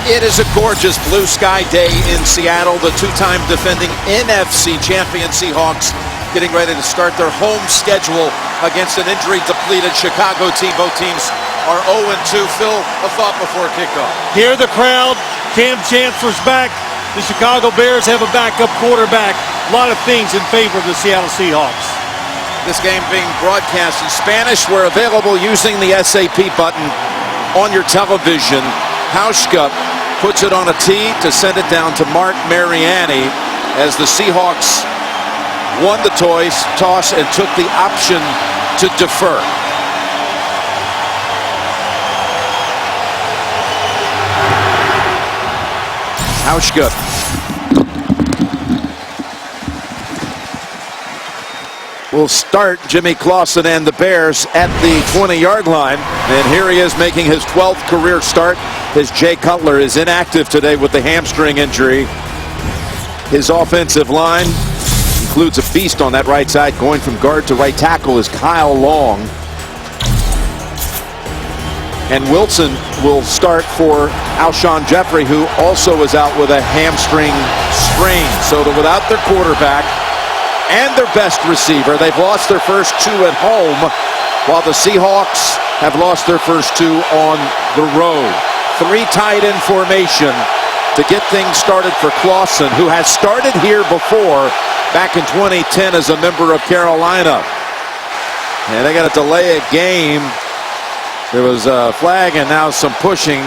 It is a gorgeous blue sky day in Seattle. The two-time defending NFC champion Seahawks getting ready to start their home schedule against an injury-depleted Chicago team. Both teams are 0-2. Phil, a thought before kickoff. Hear the crowd. Cam Chancellor's back. The Chicago Bears have a backup quarterback. A lot of things in favor of the Seattle Seahawks. This game being broadcast in Spanish. We're available using the SAP button on your television. Hauschka puts it on a tee to send it down to Mark Mariani as the Seahawks won the toss and took the option to defer. Hauschka will start Jimmy Clausen and the Bears at the 20-yard line. And here he is making his 12th career start as Jay Cutler is inactive today with the hamstring injury. His offensive line includes a beast on that right side. Going from guard to right tackle is Kyle Long. And Wilson will start for Alshon Jeffrey, who also is out with a hamstring sprain. So without their quarterback and their best receiver, they've lost their first two at home, while the Seahawks have lost their first two on the road. Three tight end formation to get things started for Clausen, who has started here before back in 2010 as a member of Carolina. And they got to delay a game. There was a flag and now some pushing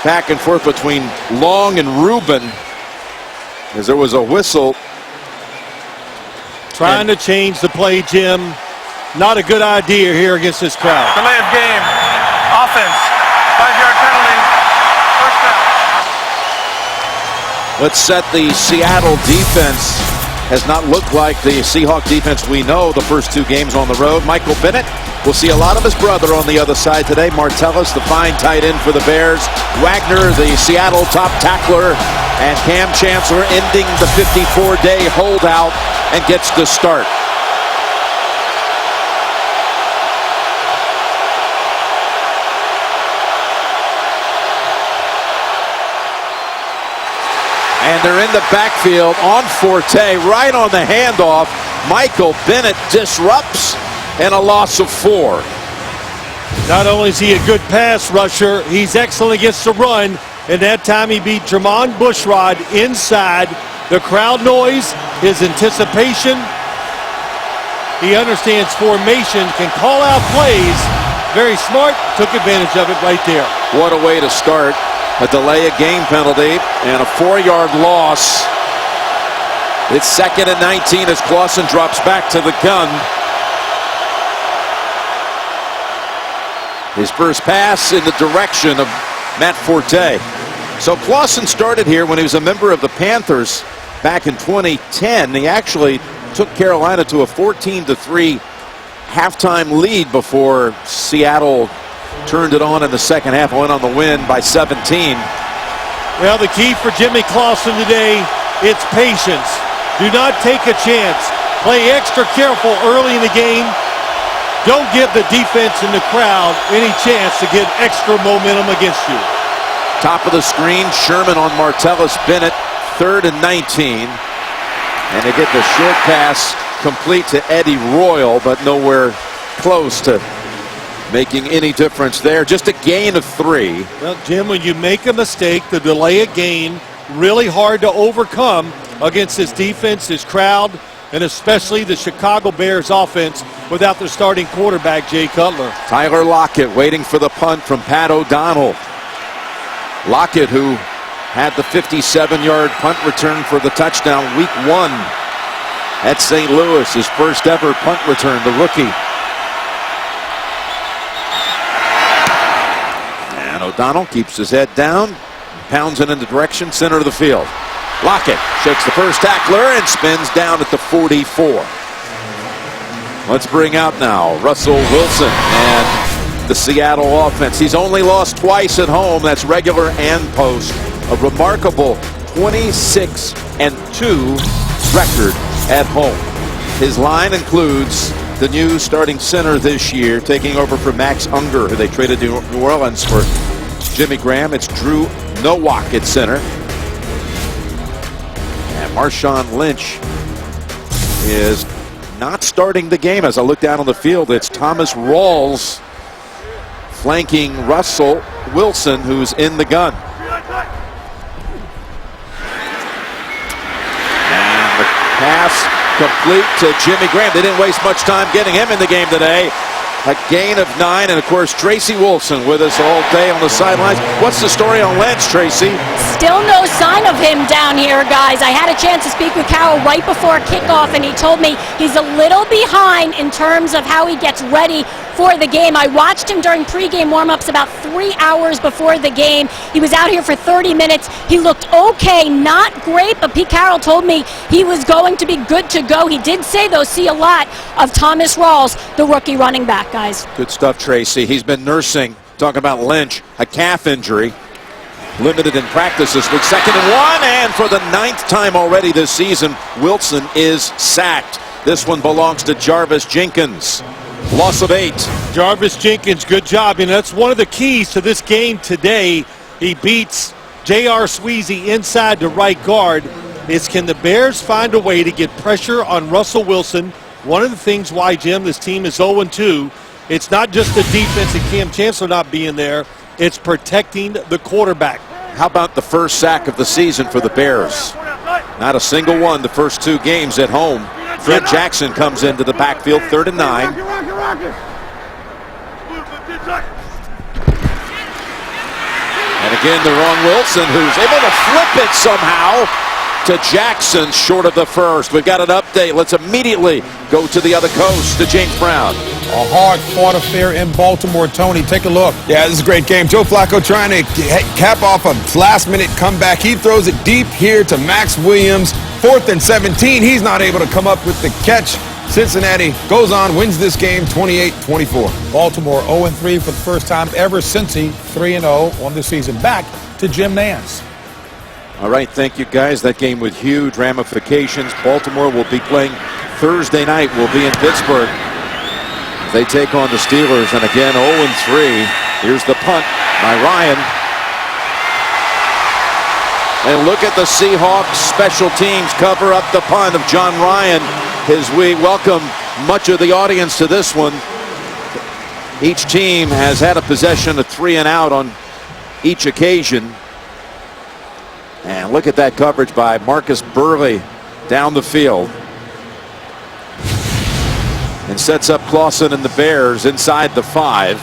back and forth between Long and Rubin as there was a whistle. Trying to change the play, Jim. Not a good idea here against this crowd. Delay of game. Offense. 5-yard penalty. First down. Let's set the Seattle defense. Has not looked like the Seahawk defense we know the first two games on the road. Michael Bennett will see a lot of his brother on the other side today. Martellus, the fine tight end for the Bears. Wagner, the Seattle top tackler. And Cam Chancellor ending the 54-day holdout and gets the start. And they're in the backfield on Forte, right on the handoff. Michael Bennett disrupts and a loss of 4. Not only is he a good pass rusher, he's excellent against the run. And that time he beat Tremont Bushrod inside. The crowd noise, his anticipation. He understands formation, can call out plays. Very smart, took advantage of it right there. What a way to start. A delay of game penalty and a 4-yard loss. It's 2nd and 19 as Clausen drops back to the gun. His first pass in the direction of Matt Forte. So Clausen started here when he was a member of the Panthers back in 2010. He actually took Carolina to a 14-3 halftime lead before Seattle turned it on in the second half, went on the win by 17. Well, the key for Jimmy Clausen today, it's patience. Do not take a chance. Play extra careful early in the game. Don't give the defense and the crowd any chance to get extra momentum against you. Top of the screen, Sherman on Martellus Bennett, 3rd and 19. And they get the short pass complete to Eddie Royal, but nowhere close to making any difference there. Just a gain of 3. Well, Jim, when you make a mistake, the delay a gain, really hard to overcome against this defense, this crowd, and especially the Chicago Bears offense without their starting quarterback, Jay Cutler. Tyler Lockett waiting for the punt from Pat O'Donnell. Lockett, who had the 57-yard punt return for the touchdown week 1 at St. Louis, his first ever punt return, the rookie. And O'Donnell keeps his head down, pounds it in the direction, center of the field. Lockett shakes the first tackler and spins down at the 44. Let's bring out now Russell Wilson and the Seattle offense. He's only lost twice at home. That's regular and post. A remarkable 26-2 record at home. His line includes the new starting center this year, taking over for Max Unger, who they traded to New Orleans for Jimmy Graham. It's Drew Nowak at center. And Marshawn Lynch is not starting the game. As I look down on the field, it's Thomas Rawls flanking Russell Wilson, who's in the gun. And the pass complete to Jimmy Graham. They didn't waste much time getting him in the game today. A gain of 9, and of course Tracy Wolfson with us all day on the sidelines. What's the story on Lynch, Tracy? Still no sign of him down here, guys. I had a chance to speak with Carroll right before kickoff, and he told me he's a little behind in terms of how he gets ready for the game. I watched him during pregame warm-ups about 3 hours before the game. He was out here for 30 minutes. He looked okay, not great, but Pete Carroll told me he was going to be good to go. He did say, though, see a lot of Thomas Rawls, the rookie running back, guys. Good stuff, Tracy. He's been nursing, talking about Lynch, a calf injury. Limited in practice this week. 2nd and 1, and for the 9th time already this season, Wilson is sacked. This one belongs to Jarvis Jenkins. Loss of 8. Jarvis Jenkins, good job. And that's one of the keys to this game today. He beats J.R. Sweezy inside to right guard. Is can the Bears find a way to get pressure on Russell Wilson? One of the things why, Jim, this team is 0-2. It's not just the defense and Cam Chancellor not being there. It's protecting the quarterback. How about the first sack of the season for the Bears? Not a single one the first 2 games at home. Fred Jackson comes into the backfield, 3rd and 9. And again, the wrong Wilson, who's able to flip it somehow to Jackson, short of the first. We've got an update. Let's immediately go to the other coast to James Brown. A hard-fought affair in Baltimore. Tony, take a look. Yeah, this is a great game. Joe Flacco trying to cap off a last-minute comeback. He throws it deep here to Max Williams. 4th and 17. He's not able to come up with the catch. Cincinnati goes on, wins this game 28-24. Baltimore 0-3 for the first time ever since he 3-0 on the season. Back to Jim Nance. All right, thank you, guys. That game with huge ramifications. Baltimore will be playing Thursday night. Will be in Pittsburgh. They take on the Steelers, and again, 0-3. Here's the punt by Ryan. And look at the Seahawks special teams cover up the punt of John Ryan as we welcome much of the audience to this one. Each team has had a possession of 3 and out on each occasion. And look at that coverage by Marcus Burley down the field. And sets up Clausen and the Bears inside the 5.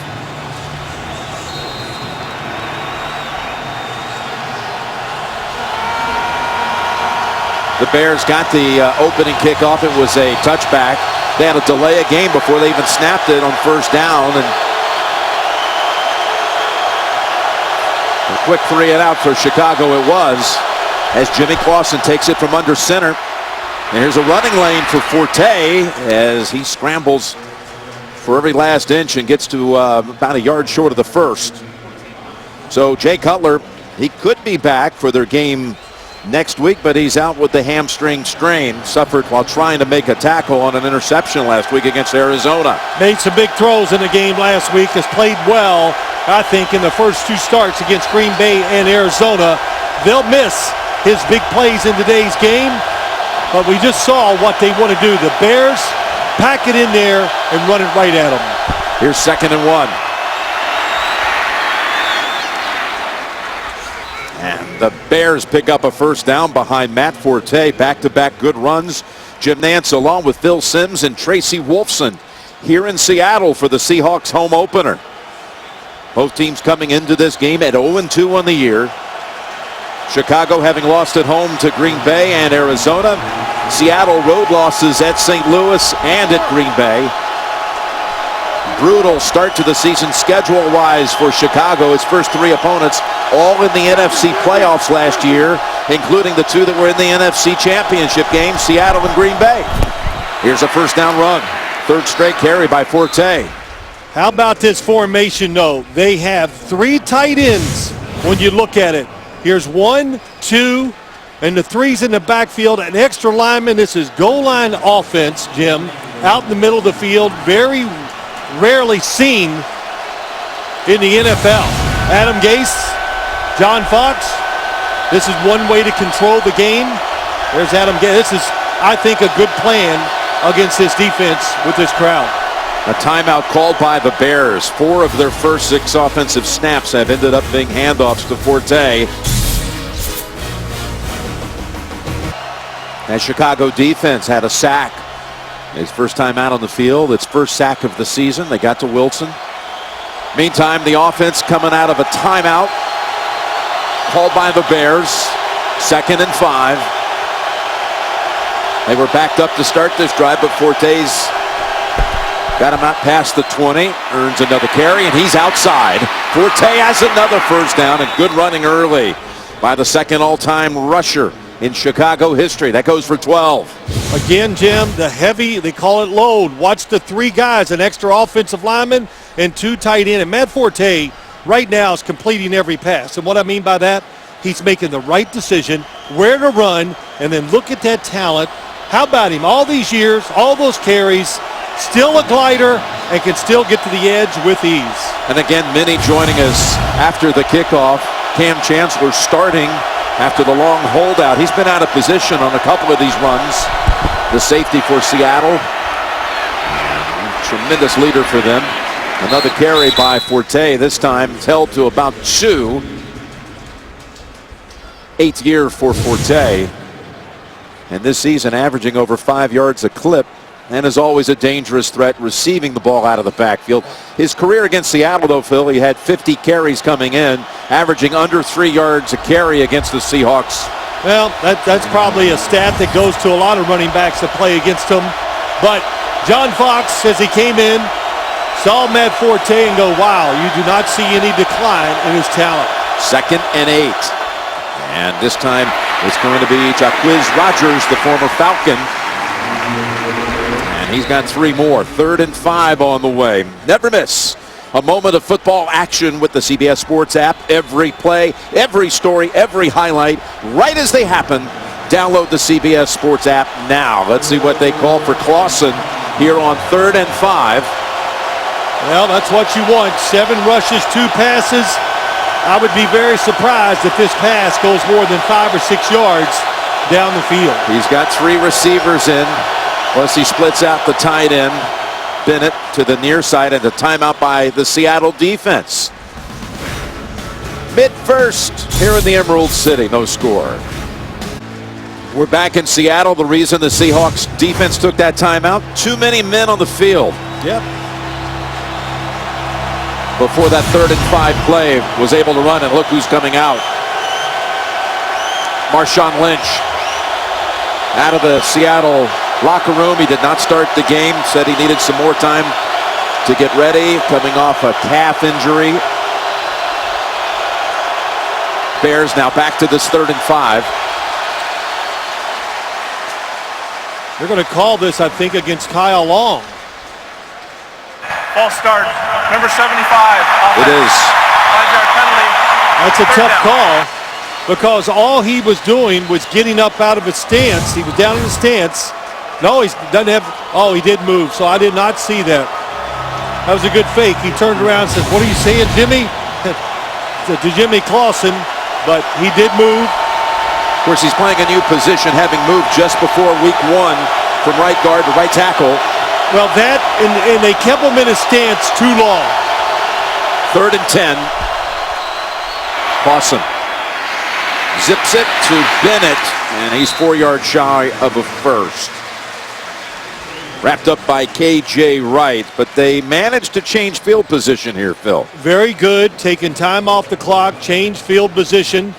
The Bears got the opening kickoff. It was a touchback. They had to delay a game before they even snapped it on 1st down. And a quick 3 and out for Chicago it was, as Jimmy Clausen takes it from under center. And here's a running lane for Forte as he scrambles for every last inch and gets to about a yard short of the first. So Jay Cutler, he could be back for their game next week, but he's out with the hamstring strain, suffered while trying to make a tackle on an interception last week against Arizona. Made some big throws in the game last week, has played well, I think, in the first 2 starts against Green Bay and Arizona. They'll miss his big plays in today's game, but we just saw what they want to do. The Bears pack it in there and run it right at them. Here's 2nd and 1. And the Bears pick up a 1st down behind Matt Forte. Back-to-back good runs. Jim Nance along with Phil Simms and Tracy Wolfson here in Seattle for the Seahawks home opener. Both teams coming into this game at 0-2 on the year. Chicago having lost at home to Green Bay and Arizona. Seattle road losses at St. Louis and at Green Bay. Brutal start to the season schedule-wise for Chicago. Its first 3 opponents all in the NFC playoffs last year, including the 2 that were in the NFC Championship game, Seattle and Green Bay. Here's a 1st down run. 3rd straight carry by Forte. How about this formation, though? They have 3 tight ends when you look at it. Here's 1, 2, and the 3's in the backfield. An extra lineman. This is goal line offense, Jim, out in the middle of the field. Very rarely seen in the NFL. Adam Gase, John Fox. This is one way to control the game. There's Adam Gase. This is, I think, a good plan against this defense with this crowd. A timeout called by the Bears. 4 of their first 6 offensive snaps have ended up being handoffs to Forte. That Chicago defense had a sack. His first time out on the field. Its first sack of the season. They got to Wilson. Meantime, the offense coming out of a timeout called by the Bears. 2nd and 5. They were backed up to start this drive, but Forte's got him out past the 20, earns another carry, and he's outside. Forte has another first down, and good running early by the second all-time rusher in Chicago history. That goes for 12. Again, Jim, the heavy, they call it load. Watch the 3 guys, an extra offensive lineman and 2 tight end. And Matt Forte right now is completing every pass. And what I mean by that, he's making the right decision, where to run, and then look at that talent. How about him? All these years, all those carries, still a glider, and can still get to the edge with ease. And again, many joining us after the kickoff. Cam Chancellor starting after the long holdout. He's been out of position on a couple of these runs. The safety for Seattle. Tremendous leader for them. Another carry by Forte. This time it's held to about 2. 8th year for Forte. And this season averaging over 5 yards a clip. And is always a dangerous threat receiving the ball out of the backfield. His career against Seattle, though, Phil, he had 50 carries coming in, averaging under 3 yards a carry against the Seahawks. Well, that's probably a stat that goes to a lot of running backs that play against him. But John Fox, as he came in, saw Matt Forte and go, wow, you do not see any decline in his talent. 2nd and 8. And this time it's going to be Jacquizz Rodgers, the former Falcon. He's got 3 more. 3rd and 5 on the way. Never miss a moment of football action with the CBS Sports app. Every play, every story, every highlight, right as they happen. Download the CBS Sports app now. Let's see what they call for Clausen here on 3rd and 5. Well, that's what you want. 7 rushes, 2 passes. I would be very surprised if this pass goes more than 5 or 6 yards down the field. He's got 3 receivers in. Plus he splits out the tight end, Bennett, to the near side, and the timeout by the Seattle defense. Mid-first here in the Emerald City, no score. We're back in Seattle. The reason the Seahawks defense took that timeout, too many men on the field. Yep. Before that 3rd and 5 play was able to run, and look who's coming out. Marshawn Lynch out of the Seattle locker room. He did not start the game, said he needed some more time to get ready, coming off a calf injury. Bears now back to this 3rd and 5. They're going to call this, I think, against Kyle Long. False start. Number 75. It is. 5-yard penalty. That's a 3rd tough down. call because all he was doing was getting up out of his stance. He was down in the stance. No, he doesn't have. Oh, he did move, so I did not see that. That was a good fake. He turned around and said, "What are you saying, Jimmy?" To Jimmy Clausen, but he did move. Of course, he's playing a new position, having moved just before week 1 from right guard to right tackle. Well, that, and they kept him in his stance too long. 3rd and 10. Clausen zips it to Bennett, and he's 4 yards shy of a first. Wrapped up by K.J. Wright, but they managed to change field position here, Phil. Very good, taking time off the clock, change field position.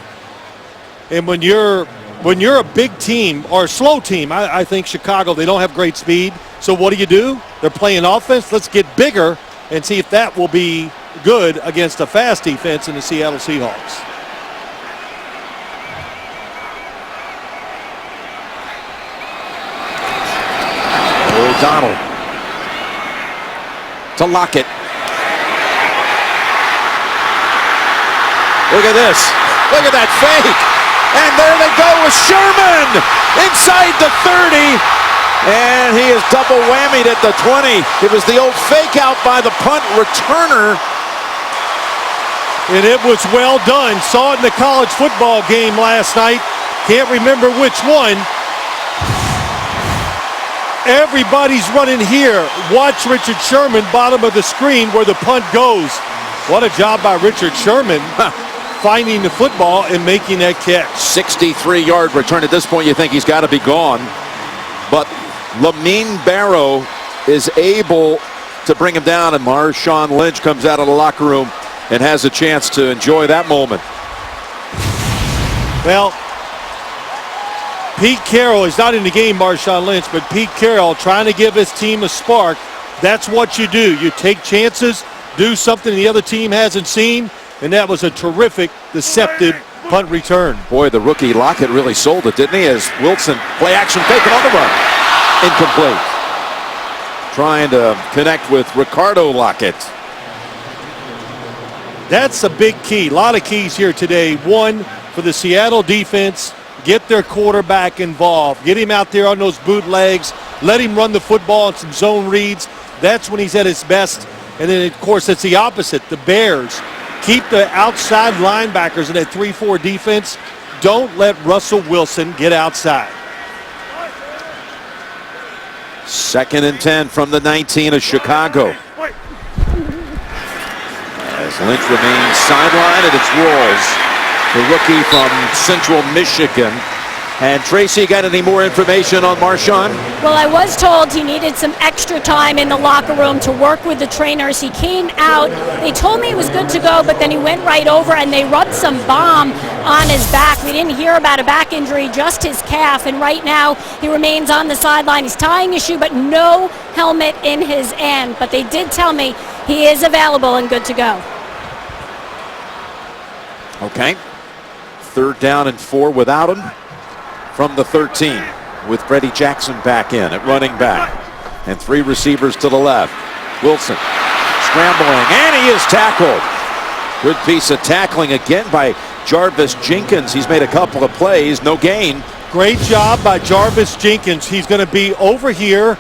And when you're a big team or a slow team, I think Chicago, they don't have great speed. So what do? They're playing offense. Let's get bigger and see if that will be good against a fast defense in the Seattle Seahawks. O'Donnell to Lockett. Look at this. Look at that fake. And there they go with Sherman inside the 30. And he is double whammied at the 20. It was the old fake out by the punt returner. And it was well done. Saw it in the college football game last night. Can't remember which one. Everybody's running here. Watch Richard Sherman, bottom of the screen where the punt goes. What a job by Richard Sherman finding the football and making that catch. 63-yard return. At this point, you think he's got to be gone. But Lamine Barrow is able to bring him down, and Marshawn Lynch comes out of the locker room and has a chance to enjoy that moment. Well, Pete Carroll is not in the game, Marshawn Lynch, but Pete Carroll trying to give his team a spark. That's what you do. You take chances, do something the other team hasn't seen, and that was a terrific, deceptive punt return. Boy, the rookie Lockett really sold it, didn't he? As Wilson, play action, fake it on the run. Incomplete. Trying to connect with Ricardo Lockett. That's a big key. A lot of keys here today. One, for the Seattle defense, get their quarterback involved. Get him out there on those bootlegs. Let him run the football in some zone reads. That's when he's at his best. And then, of course, it's the opposite. The Bears keep the outside linebackers in that 3-4 defense. Don't let Russell Wilson get outside. 2nd and 10 from the 19 of Chicago. As Lynch remains sidelined, and it's Rawls, the rookie from Central Michigan. And Tracy, got any more information on Marshawn? Well, I was told he needed some extra time in the locker room to work with the trainers. He came out, they told me he was good to go, but then he went right over and they rubbed some balm on his back. We didn't hear about a back injury, just his calf, and right now he remains on the sideline. He's tying his shoe, but no helmet in his hand. But they did tell me he is available and good to go. Okay. 3rd down and 4 without him. From the 13, with Freddie Jackson back in at running back. And 3 receivers to the left. Wilson scrambling, and he is tackled. Good piece of tackling again by Jarvis Jenkins. He's made a couple of plays, no gain. Great job by Jarvis Jenkins. He's going to be over here,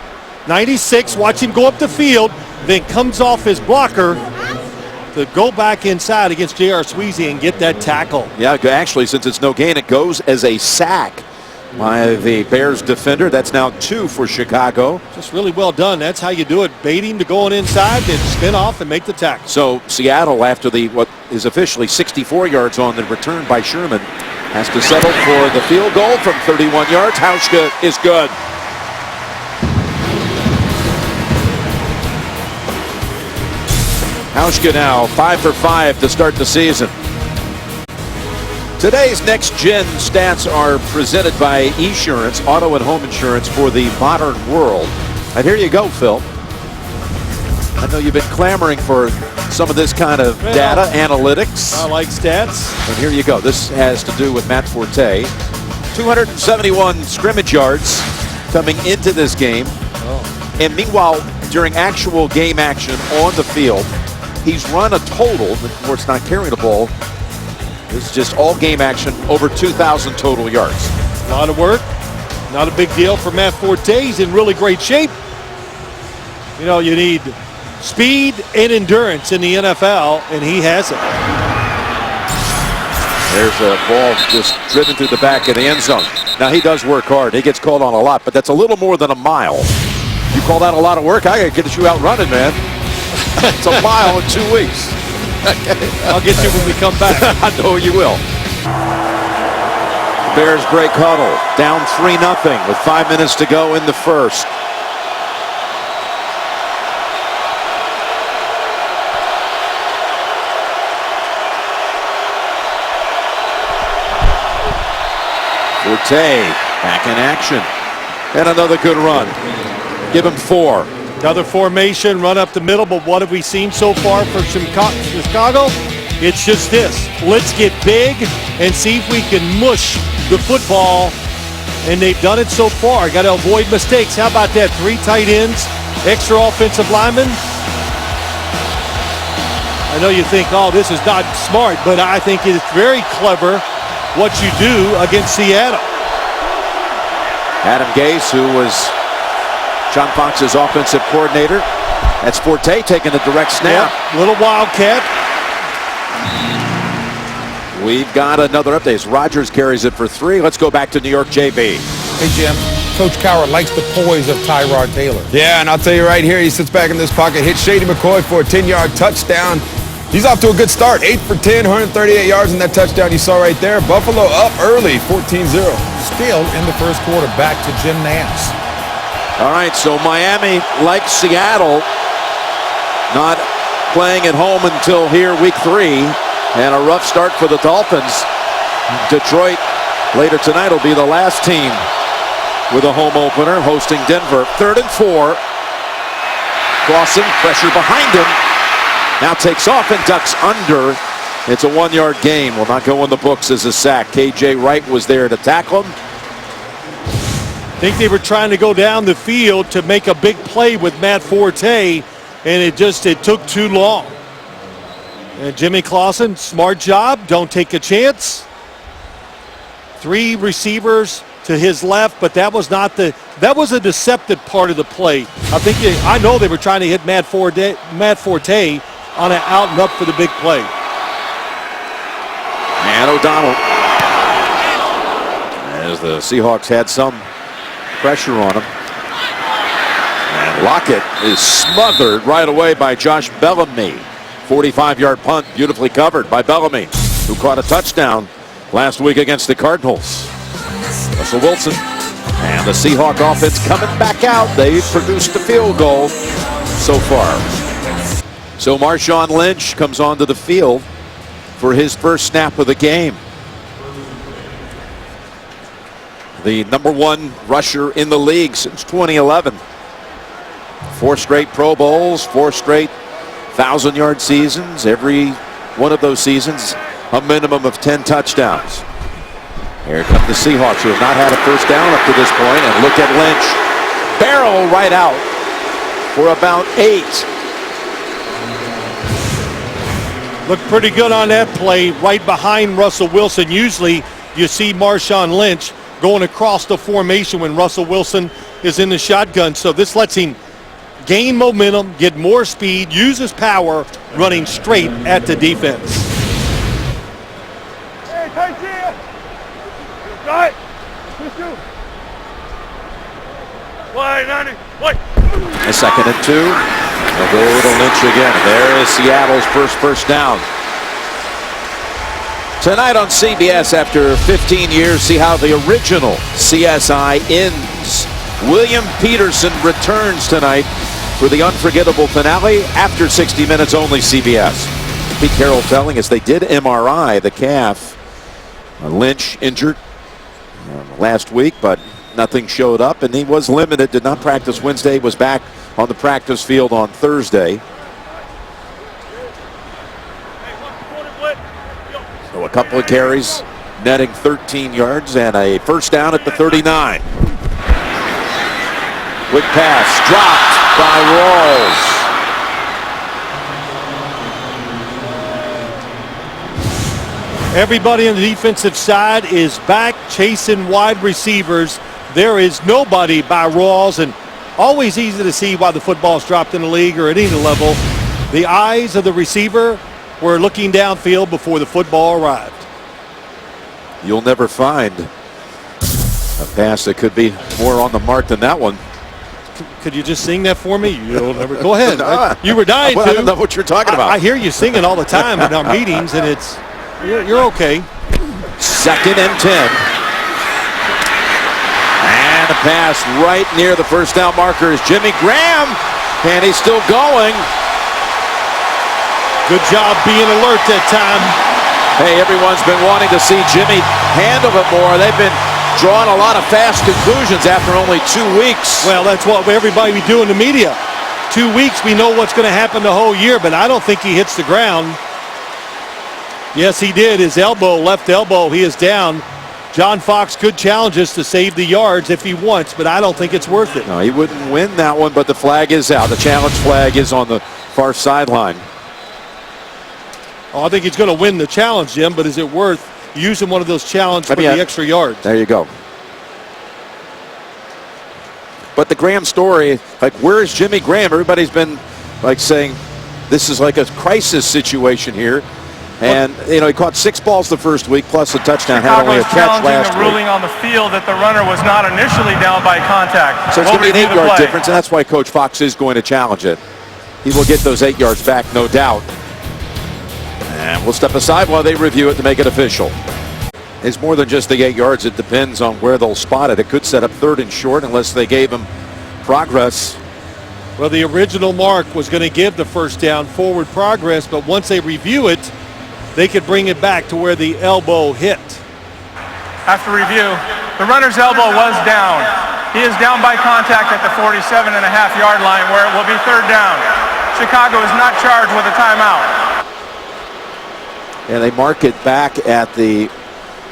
96, watch him go up the field, then comes off his blocker to go back inside against J.R. Sweezy and get that tackle. Yeah, actually, since it's no gain, it goes as a sack by the Bears defender. That's now 2 for Chicago. Just really well done. That's how you do it. Bait him to going inside, then spin off and make the tackle. So Seattle, after the what is officially 64 yards on the return by Sherman, has to settle for the field goal from 31 yards. Hauschka is good. Hauschka now 5 for 5 to start the season. Today's Next Gen stats are presented by Esurance, auto and home insurance for the modern world. And here you go, Phil. I know you've been clamoring for some of this kind of data, analytics. I like stats. And here you go. This has to do with Matt Forte. 271 scrimmage yards coming into this game. And meanwhile, during actual game action on the field, he's run a total, of course not carrying the ball, this is just all game action, over 2,000 total yards. A lot of work. Not a big deal for Matt Forte. He's in really great shape. You know, you need speed and endurance in the NFL, and he has it. There's a ball just driven through the back of the end zone. Now, he does work hard. He gets called on a lot, but that's a little more than a mile. You call that a lot of work? I got to get you out running, man. It's a mile in 2 weeks. I'll get you when we come back. I know you will. Bears break huddle. Down 3-0 with 5 minutes to go in the first. Forte back in action. And another good run. Give him 4. Another formation, run up the middle, but what have we seen so far from Chicago? It's just this. Let's get big and see if we can mush the football, and they've done it so far. Got to avoid mistakes. How about that? 3 tight ends, extra offensive linemen. I know you think, oh, this is not smart, but I think it's very clever what you do against Seattle. Adam Gase, who was John Fox's offensive coordinator. That's Forte taking the direct snap. Yep, little wildcat. We've got another update. Rogers carries it for 3. Let's go back to New York, JB. Hey, Jim. Coach Cowher likes the poise of Tyrod Taylor. Yeah, and I'll tell you right here, he sits back in this pocket, hits Shady McCoy for a 10-yard touchdown. He's off to a good start. 8 for 10, 138 yards in that touchdown you saw right there. Buffalo up early, 14-0. Still in the first quarter, back to Jim Nance. All right, so Miami, like Seattle, not playing at home until here week 3, and a rough start for the Dolphins. Detroit later tonight will be the last team with a home opener, hosting Denver. 3rd and 4. Clausen, pressure behind him. Now takes off and ducks under. It's a 1-yard gain. Will not go in the books as a sack. KJ Wright was there to tackle him. I think they were trying to go down the field to make a big play with Matt Forte, and it took too long. And Jimmy Clausen, smart job. Don't take a chance. 3 receivers to his left, but that was a deceptive part of the play. I know they were trying to hit Matt Forte on an out and up for the big play. And O'Donnell, as the Seahawks had some pressure on him. And Lockett is smothered right away by Josh Bellamy. 45-yard punt, beautifully covered by Bellamy, who caught a touchdown last week against the Cardinals. Russell Wilson and the Seahawk offense coming back out. They've produced a field goal so far. So Marshawn Lynch comes onto the field for his first snap of the game. The #1 rusher in the league since 2011. 4 straight Pro Bowls, 4 straight 1,000-yard seasons. Every one of those seasons, a minimum of 10 touchdowns. Here come the Seahawks, who have not had a first down up to this point. And look at Lynch. Barrel right out for about 8. Looked pretty good on that play, right behind Russell Wilson. Usually you see Marshawn Lynch going across the formation when Russell Wilson is in the shotgun. So this lets him gain momentum, get more speed, use his power, running straight at the defense. Hey, tight here. Right. Wide, 90. Wide. A 2nd and 2. They'll go to Lynch again. There is Seattle's first down. Tonight on CBS, after 15 years, see how the original CSI ends. William Peterson returns tonight for the unforgettable finale after 60 minutes only, CBS. Pete Carroll telling us they did MRI the calf. Lynch injured last week, but nothing showed up, and he was limited, did not practice Wednesday, was back on the practice field on Thursday. So a couple of carries, netting 13 yards and a first down at the 39. Quick pass dropped by Rawls. Everybody on the defensive side is back chasing wide receivers. There is nobody by Rawls, and always easy to see why the football's dropped in the league or at any level. The eyes of the receiver were looking downfield before the football arrived. You'll never find a pass that could be more on the mark than that one. Could you just sing that for me? You'll never. Go ahead. You were dying to. I don't know what you're talking about. I hear you singing all the time in our meetings, and you're okay. 2nd and 10. And a pass right near the first down marker is Jimmy Graham, and he's still going. Good job being alert that time. Hey, everyone's been wanting to see Jimmy handle it more. They've been drawing a lot of fast conclusions after only 2 weeks. Well, that's what everybody be doing in the media. 2 weeks, we know what's going to happen the whole year, but I don't think he hits the ground. Yes, he did. His elbow, left elbow, he is down. John Fox could challenge us to save the yards if he wants, but I don't think it's worth it. No, he wouldn't win that one, but the flag is out. The challenge flag is on the far sideline. Oh, I think he's going to win the challenge, Jim, but is it worth using one of those challenges for the extra yards? There you go. But the Graham story, like, where is Jimmy Graham? Everybody's been like saying this is like a crisis situation here. And, you know, he caught 6 balls the first week, plus a touchdown, had Chicago only a is catch challenging last the week. ruling on the field that the runner was not initially down by contact. So it's going to be an Won't review the 8-yard play. difference, and that's why Coach Fox is going to challenge it. He will get those 8 yards back, no doubt. And we'll step aside while they review it to make it official. It's more than just the 8 yards. It depends on where they'll spot it. It could set up 3rd and short unless they gave him progress. Well, the original mark was going to give the first down forward progress, but once they review it, they could bring it back to where the elbow hit. After review, the runner's elbow was down. He is down by contact at the 47.5-yard line, where it will be 3rd down. Chicago is not charged with a timeout. And they mark it back at the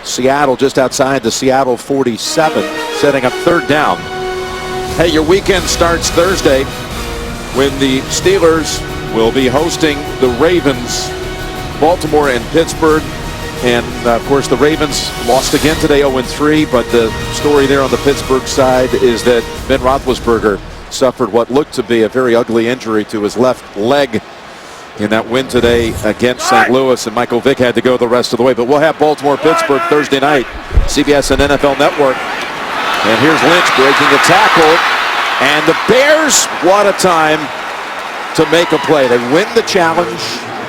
Seattle, just outside the Seattle 47, setting up 3rd down. Hey, your weekend starts Thursday when the Steelers will be hosting the Ravens, Baltimore and Pittsburgh. And, of course, the Ravens lost again today, 0-3. But the story there on the Pittsburgh side is that Ben Roethlisberger suffered what looked to be a very ugly injury to his left leg in that win today against St. Louis. And Michael Vick had to go the rest of the way. But we'll have Baltimore-Pittsburgh Thursday night, CBS and NFL Network. And here's Lynch breaking a tackle. And the Bears, what a time to make a play. They win the challenge.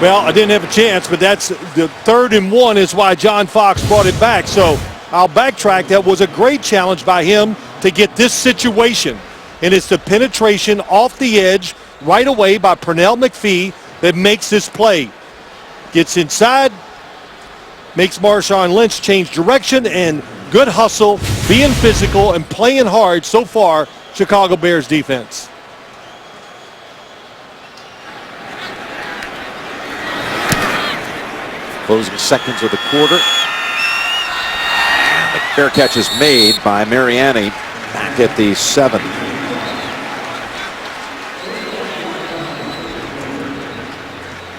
Well, I didn't have a chance, but that's the 3rd and 1 is why John Fox brought it back. So I'll backtrack. That was a great challenge by him to get this situation. And it's the penetration off the edge right away by Pernell McPhee that makes this play. Gets inside, makes Marshawn Lynch change direction, and good hustle, being physical and playing hard so far, Chicago Bears defense. Closing seconds of the quarter. Fair catch is made by Mariani back at the 7.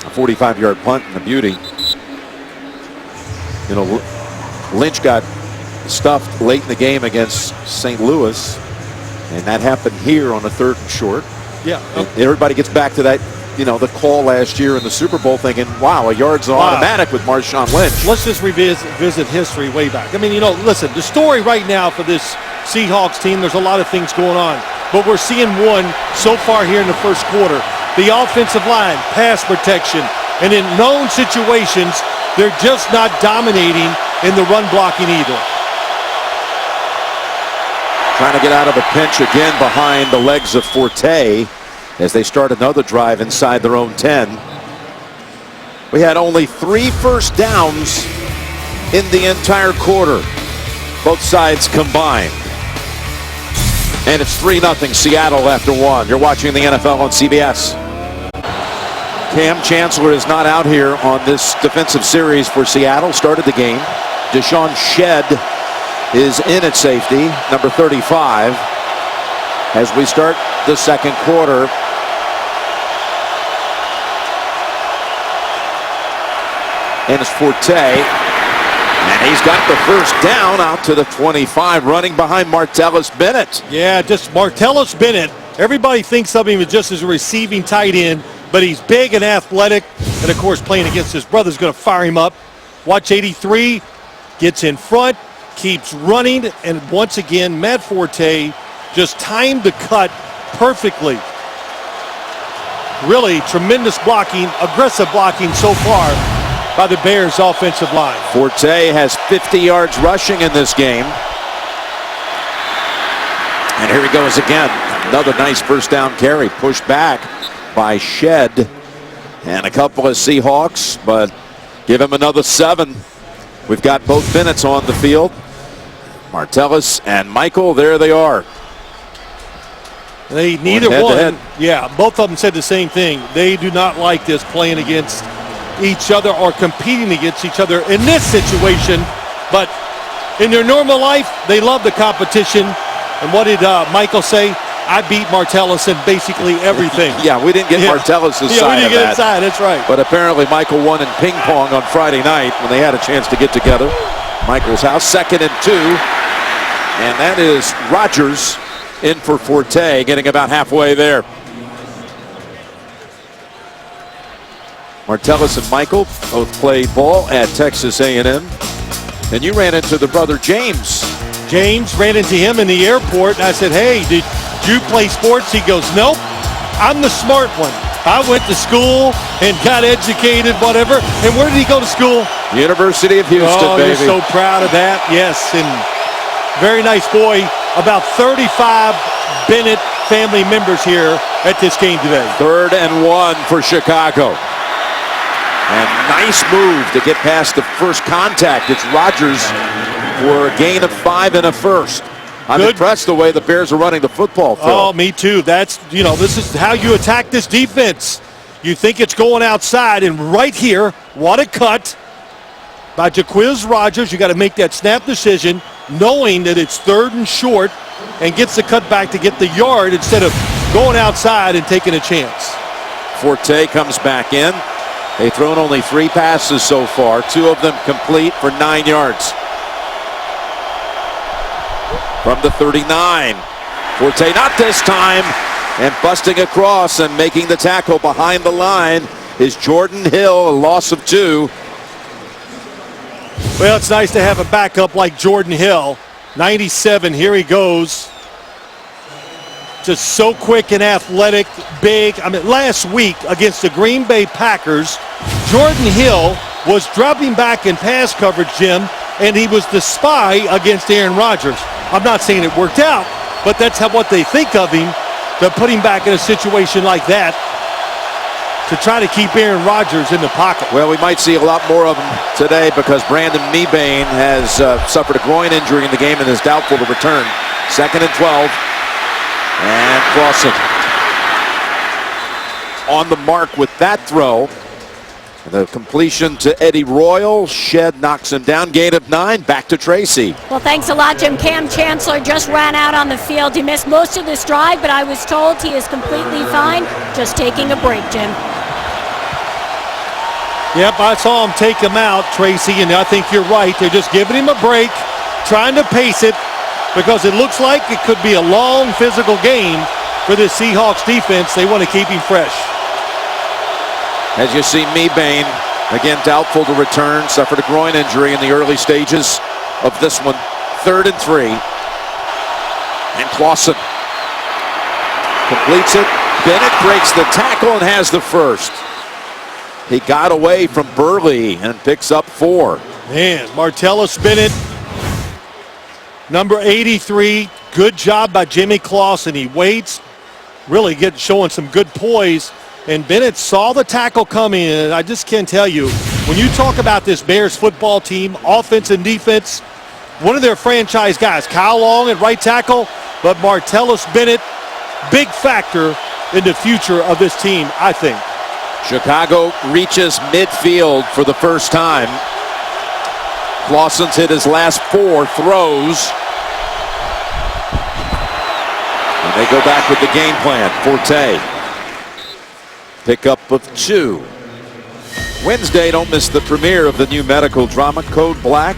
A 45-yard punt and a beauty. You know, Lynch got stuffed late in the game against St. Louis, and that happened here on a 3rd and short. Yeah. And everybody gets back to that, you know, the call last year in the Super Bowl thinking, wow, a yard's automatic with Marshawn Lynch. Let's just revisit history way back. I mean, you know, listen, the story right now for this Seahawks team, there's a lot of things going on. But we're seeing one so far here in the first quarter. The offensive line, pass protection, and in known situations, they're just not dominating in the run blocking either. Trying to get out of a pinch again behind the legs of Forte as they start another drive inside their own 10. We had only 3 first downs in the entire quarter, both sides combined. And it's 3-0 Seattle after 1. You're watching the NFL on CBS. Cam Chancellor is not out here on this defensive series for Seattle. Started the game. Deshaun Shedd is in at safety, number 35, as we start the second quarter. And it's Forte, and he's got the first down out to the 25, running behind Martellus Bennett. Yeah, just Martellus Bennett. Everybody thinks of him just as a receiving tight end, but he's big and athletic, and of course playing against his brother's going to fire him up. Watch 83, gets in front, keeps running, and once again, Matt Forte just timed the cut perfectly. Really tremendous blocking, aggressive blocking so far by the Bears offensive line. Forte has 50 yards rushing in this game. And here he goes again. Another nice first down carry, pushed back by Shedd and a couple of Seahawks, but give him another 7. We've got both Bennetts on the field. Martellus and Michael, there they are. They neither Head to one. head. Yeah, both of them said the same thing. They do not like this playing against each other or competing against each other in this situation. But in their normal life, they love the competition. And what did Michael say? I beat Martellus in basically everything. Yeah, we didn't get Martellus' Yeah, side we didn't of get that. his side, that's right. But apparently Michael won in ping pong on Friday night when they had a chance to get together. Michael's house, 2nd and 2. And that is Rodgers in for Forte, getting about halfway there. Martellus and Michael both played ball at Texas A&M. And you ran into the brother James. James, ran into him in the airport, and I said, hey, did you play sports? He goes, nope, I'm the smart one. I went to school and got educated, whatever. And where did he go to school? University of Houston, baby. You're so proud of that. Yes, and very nice boy. About 35 Bennett family members here at this game today. 3rd and 1 for Chicago. And nice move to get past the first contact. It's Rodgers for a gain of 5 and a first. I'm impressed the way the Bears are running the football, Phil. Oh, me too. That's, this is how you attack this defense. You think it's going outside, and right here, what a cut by Jacquizz Rodgers. You got to make that snap decision, knowing that it's 3rd and short, and gets the cut back to get the yard instead of going outside and taking a chance. Forte comes back in. They've thrown only 3 passes so far, 2 of them complete for 9 yards. From the 39, Forte not this time, and busting across and making the tackle behind the line is Jordan Hill, a loss of 2. Well, it's nice to have a backup like Jordan Hill. 97, here he goes. Just so quick and athletic, big. I mean, last week against the Green Bay Packers, Jordan Hill was dropping back in pass coverage, Jim, and he was the spy against Aaron Rodgers. I'm not saying it worked out, but that's what they think of him. They're putting him back in a situation like that to try to keep Aaron Rodgers in the pocket. Well, we might see a lot more of him today because Brandon Mebane has suffered a groin injury in the game and is doubtful to return. 2nd and 12. And Clausen on the mark with that throw. The completion to Eddie Royal. Shed knocks him down. Gain of 9. Back to Tracy. Well, thanks a lot, Jim. Cam Chancellor just ran out on the field. He missed most of this drive, but I was told he is completely fine. Just taking a break, Jim. Yep, I saw him take him out, Tracy, and I think you're right. They're just giving him a break, trying to pace it, because it looks like it could be a long physical game for this Seahawks defense. They want to keep him fresh. As you see, Mebane, again, doubtful to return, suffered a groin injury in the early stages of this one. 3rd and 3. And Clausen completes it. Bennett breaks the tackle and has the first. He got away from Burley and picks up 4. Man, Martellus Bennett, number 83. Good job by Jimmy Clausen. He waits, really showing some good poise. And Bennett saw the tackle coming, and I just can't tell you, when you talk about this Bears football team, offense and defense, one of their franchise guys, Kyle Long at right tackle, but Martellus Bennett, big factor in the future of this team, I think. Chicago reaches midfield for the first time. Clausen's hit his last 4 throws. And they go back with the game plan. Forte. Pickup of 2. Wednesday, don't miss the premiere of the new medical drama, Code Black,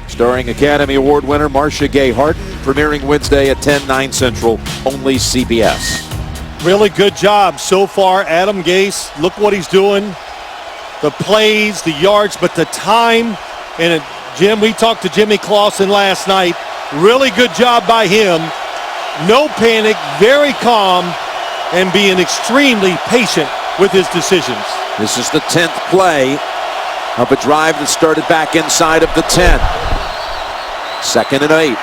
starring Academy Award winner Marcia Gay Harden, premiering Wednesday at 10, 9 Central, only CBS. Really good job so far, Adam Gase. Look what he's doing. The plays, the yards, but the time. And Jim, we talked to Jimmy Clausen last night. Really good job by him. No panic, very calm, and being extremely patient with his decisions. This is the 10th play of a drive that started back inside of the 10. 2nd and 8.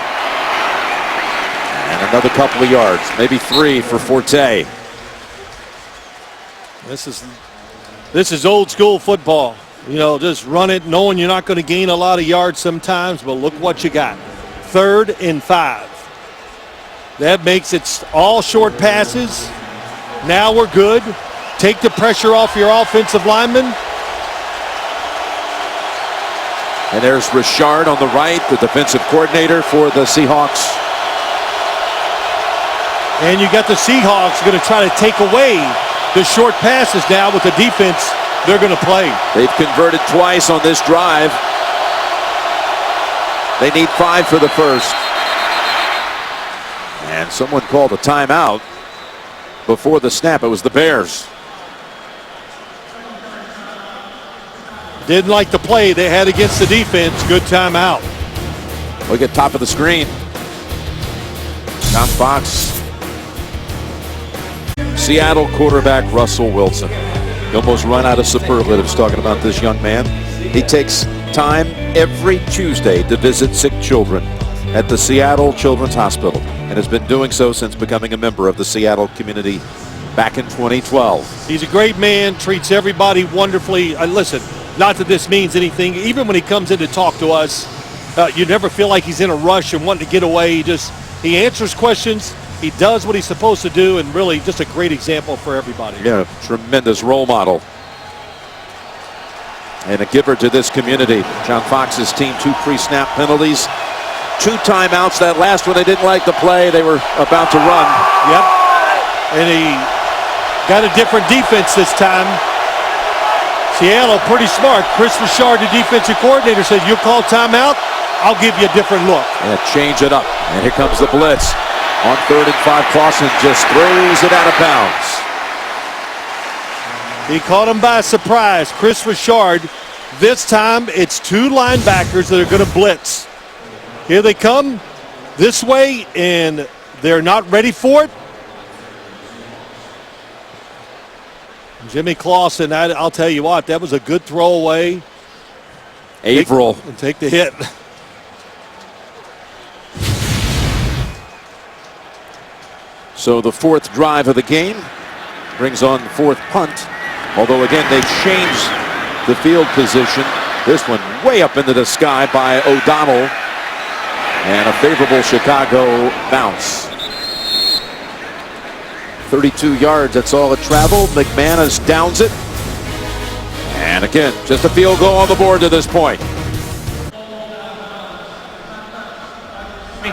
And another couple of yards, maybe 3 for Forte. This is old school football. Just run it knowing you're not going to gain a lot of yards sometimes, but look what you got. 3rd and 5. That makes it all short passes. Now we're good. Take the pressure off your offensive lineman. And there's Richard on the right, the defensive coordinator for the Seahawks. And you got the Seahawks going to try to take away the short passes now with the defense they're going to play. They've converted twice on this drive. They need 5 for the first. And someone called a timeout before the snap. It was the Bears. Didn't like the play they had against the defense. Good timeout. Look at top of the screen. John Fox. Seattle quarterback Russell Wilson. You almost run out of superlatives talking about this young man. He takes time every Tuesday to visit sick children at the Seattle Children's Hospital and has been doing so since becoming a member of the Seattle community back in 2012. He's a great man, treats everybody wonderfully. Listen, not that this means anything. Even when he comes in to talk to us, you never feel like he's in a rush and wanting to get away. He answers questions. He does what he's supposed to do, and really just a great example for everybody. Yeah, tremendous role model. And a giver to this community. John Fox's team, 2 pre-snap penalties, 2 timeouts. That last one, they didn't like the play. They were about to run. Yep. And he got a different defense this time. Seattle, pretty smart. Chris Richard, the defensive coordinator, said, "You'll call timeout, I'll give you a different look." Yeah, change it up. And here comes the blitz. On 3rd and 5, Clausen just throws it out of bounds. He caught him by surprise. Chris Richard. This time, it's 2 linebackers that are going to blitz. Here they come this way, and they're not ready for it. Jimmy Clausen, I'll tell you what, that was a good throwaway. Averill. Take the hit. So the 4th drive of the game brings on the 4th punt. Although, again, they changed the field position. This one way up into the sky by O'Donnell. And a favorable Chicago bounce. 32 yards, that's all it traveled. McManus downs it. And again, just a field goal on the board to this point.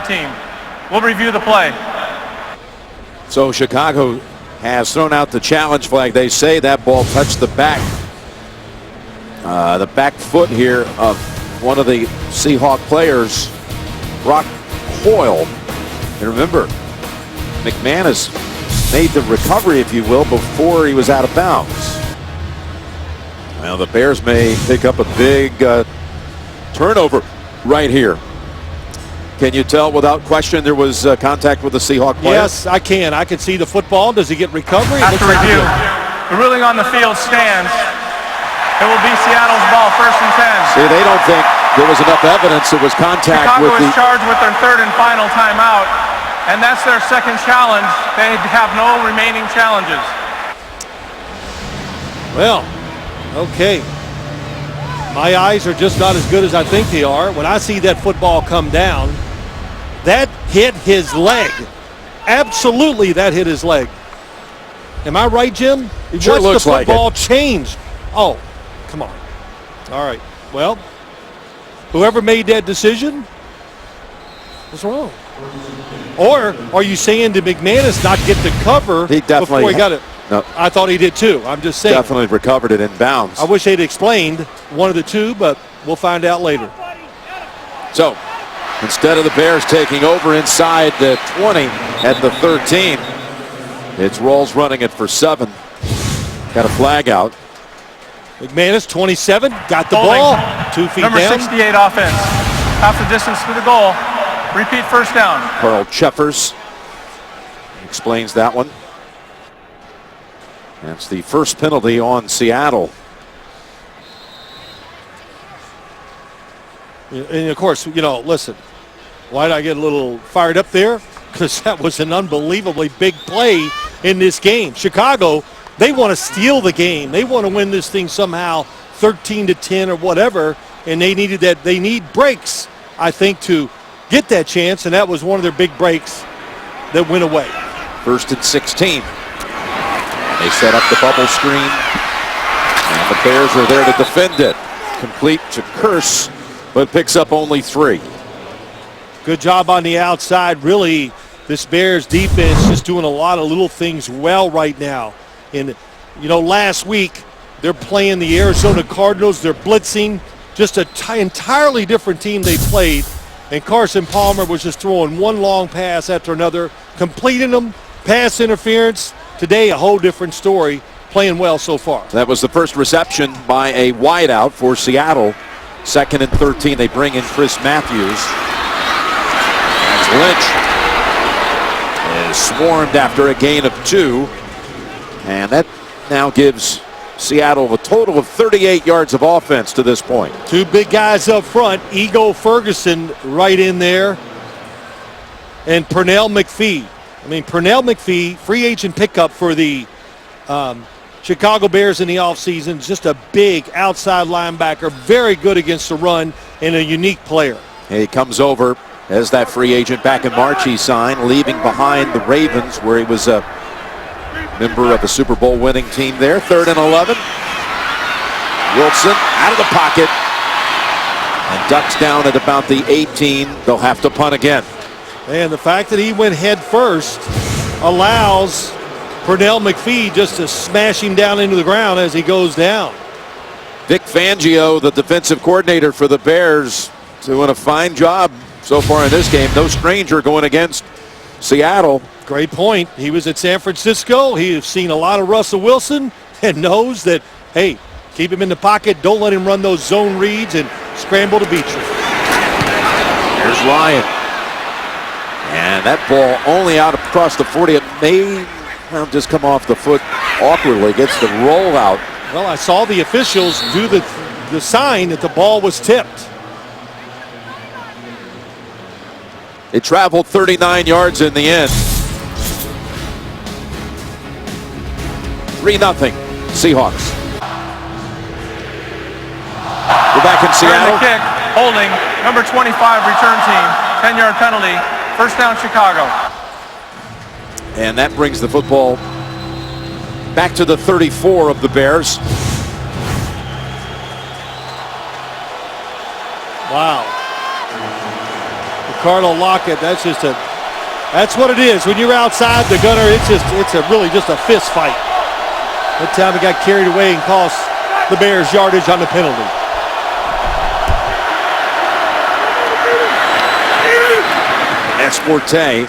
Team. We'll review the play. So Chicago has thrown out the challenge flag. They say that ball touched the back foot here of one of the Seahawk players, Brock Hoyle. And remember, McManus made the recovery, if you will, before he was out of bounds. Well, the Bears may pick up a big turnover right here. Can you tell without question there was contact with the Seahawk player? Yes, I can. I can see the football. Does he get recovery? After review, the ruling on the field stands. It will be Seattle's ball, 1st and 10. See, they don't think there was enough evidence it was contact Chicago with is charged with their 3rd and final timeout, and that's their 2nd challenge. They have no remaining challenges. Well, okay. My eyes are just not as good as I think they are. When I see that football come down, that hit his leg. Absolutely, that hit his leg. Am I right, Jim? Sure looks the like it. football change? Oh, come on. All right. Well, whoever made that decision was wrong. Or are you saying did McManus not get the cover before he got it? No. I thought he did too. I'm just saying. Definitely recovered it in bounds. I wish they'd explained one of the two, but we'll find out later. So instead of the Bears taking over inside the 20 at the 13, it's Rawls running it for 7. Got a flag out. McManus, 27, got the Holding. ball, 2 feet Number down. 68 offense. Half the distance to the goal. Repeat 1st down. Carl Cheffers explains that one. That's the first penalty on Seattle. And of course, you know, listen, why did I get a little fired up there? Because that was an unbelievably big play in this game. Chicago, they want to steal the game. They want to win this thing somehow, 13-10 or whatever, and they needed that. They need breaks, I think, to get that chance, and that was one of their big breaks that went away. 1st and 16. They set up the bubble screen, and the Bears are there to defend it. Complete to Curse, but picks up only 3. Good job on the outside. Really, this Bears defense just doing a lot of little things well right now. And, you know, last week, they're playing the Arizona Cardinals. They're blitzing. Just an entirely different team they played. And Carson Palmer was just throwing one long pass after another, completing them, pass interference. Today, a whole different story. playing well so far. That was the first reception by a wideout for Seattle. 2nd and 13. They bring in Chris Matthews. As Lynch is swarmed after a gain of 2. And that now gives Seattle a total of 38 yards of offense to this point. 2 big guys up front. Ego Ferguson right in there. And Pernell McPhee. I mean, Pernell McPhee, free agent pickup for the Chicago Bears in the offseason. Just a big outside linebacker. Very good against the run and a unique player. He comes over as that free agent back in March he signed, leaving behind the Ravens where he was a member of a Super Bowl winning team there. 3rd and 11. Wilson out of the pocket and ducks down at about the 18. They'll have to punt again. And the fact that he went head first allows Pernell McPhee just to smash him down into the ground as he goes down. Vic Fangio, the defensive coordinator for the Bears, doing a fine job so far in this game. No stranger going against Seattle. Great point. He was at San Francisco. He has seen a lot of Russell Wilson and knows that, hey, keep him in the pocket. Don't let him run those zone reads and scramble to beat you. Here's Ryan. And that ball only out across the 40. It may just come off the foot awkwardly. Gets the rollout. Well, I saw the officials do the sign that the ball was tipped. It traveled 39 yards in the end. 3-0 Seahawks. We're back in Seattle. The kick, holding, number 25 return team, 10-yard penalty, 1st down Chicago. And that brings the football back to the 34 of the Bears. Wow. Ricardo Lockett, that's what it is. When you're outside the gunner, it's really just a fist fight. That time he got carried away and cost the Bears yardage on the penalty. Forte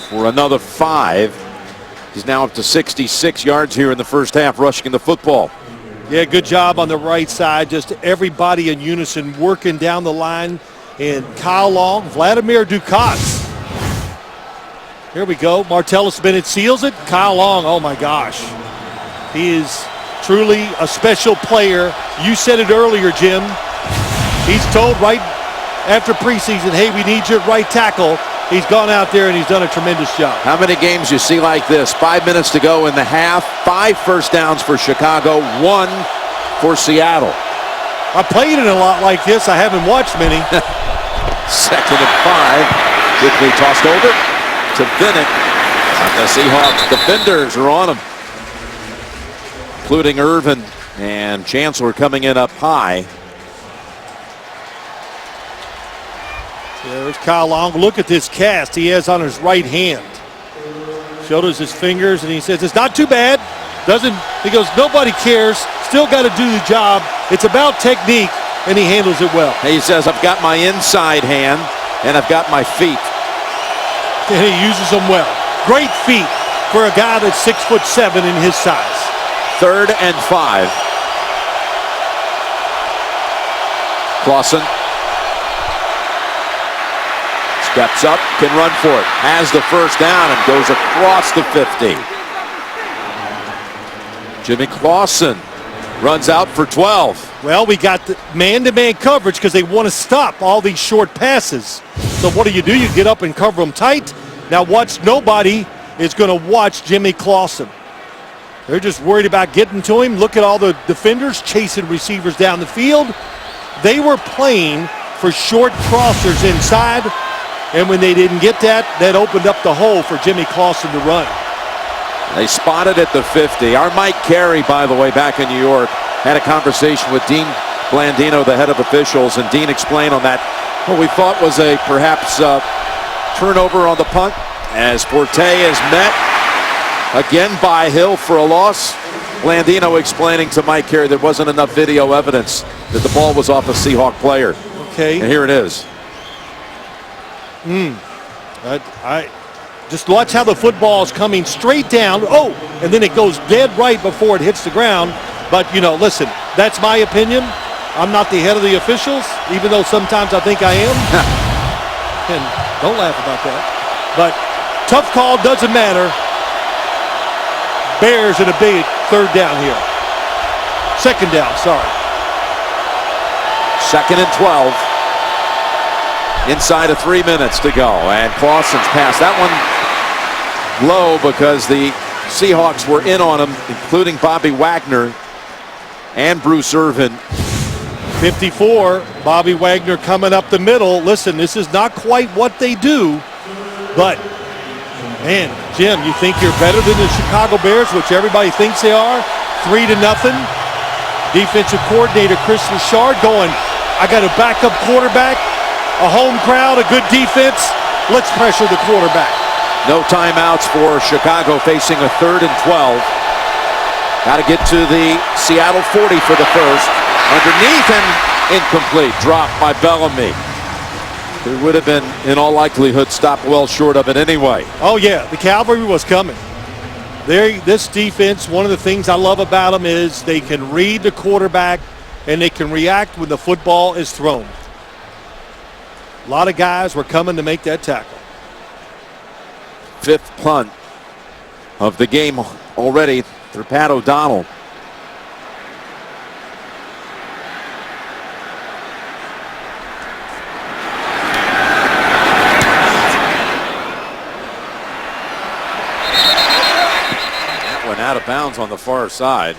for another 5. He's now up to 66 yards here in the first half rushing the football. Yeah, good job on the right side. Just everybody in unison working down the line. And Kyle Long, Vladimir Dukas. Here we go. Martellus Bennett seals it. Kyle Long, oh my gosh. He is truly a special player. You said it earlier, Jim. He's told right after preseason, hey, we need your right tackle. He's gone out there and he's done a tremendous job. How many games you see like this? 5 minutes to go in the half. 5 first downs for Chicago, 1 for Seattle. I played it a lot like this. I haven't watched many. 2nd and 5. Quickly tossed over to Bennett. The Seahawks defenders are on him, including Irvin and Chancellor coming in up high. There's Kyle Long. Look at this cast he has on his right hand. Showed us his fingers, and he says, it's not too bad. He goes, nobody cares. Still got to do the job. It's about technique, and he handles it well. He says, I've got my inside hand, and I've got my feet. And he uses them well. Great feet for a guy that's 6'7" in his size. 3rd and 5. Clausen steps up, can run for it, has the first down and goes across the 50. Jimmy Clausen runs out for 12. Well, we got the man-to-man coverage because they want to stop all these short passes. So what do? You get up and cover them tight. Now watch, nobody is going to watch Jimmy Clausen. They're just worried about getting to him. Look at all the defenders chasing receivers down the field. They were playing for short crossers inside. And when they didn't get that, that opened up the hole for Jimmy Clausen to run. They spotted at the 50. Our Mike Carey, by the way, back in New York, had a conversation with Dean Blandino, the head of officials, and Dean explained on that what we thought was a perhaps turnover on the punt, as Forte is met again by Hill for a loss. Blandino explaining to Mike Carey there wasn't enough video evidence that the ball was off a Seahawk player. Okay. And here it is. Just watch how the football is coming straight down. Oh, and then it goes dead right before it hits the ground. But, you know, listen, that's my opinion. I'm not the head of the officials, even though sometimes I think I am. And don't laugh about that. But tough call, doesn't matter. Bears in a big third down here. Second down, sorry. 2nd and 12. Inside of 3 minutes to go. And Clausen's pass. That one low because the Seahawks were in on him, including Bobby Wagner and Bruce Irvin. 54, Bobby Wagner coming up the middle. Listen, this is not quite what they do, but, man, Jim, you think you're better than the Chicago Bears, which everybody thinks they are? 3-0. Defensive coordinator Chris Richard going, I got a backup quarterback, a home crowd, a good defense. Let's pressure the quarterback. No timeouts for Chicago facing a 3rd and 12. Got to get to the Seattle 40 for the first. Underneath and incomplete. Dropped by Bellamy. It would have been, in all likelihood, stopped well short of it anyway. Oh, yeah. The cavalry was coming. This defense, one of the things I love about them is they can read the quarterback and they can react when the football is thrown. A lot of guys were coming to make that tackle. 5th punt of the game already for Pat O'Donnell. That went out of bounds on the far side.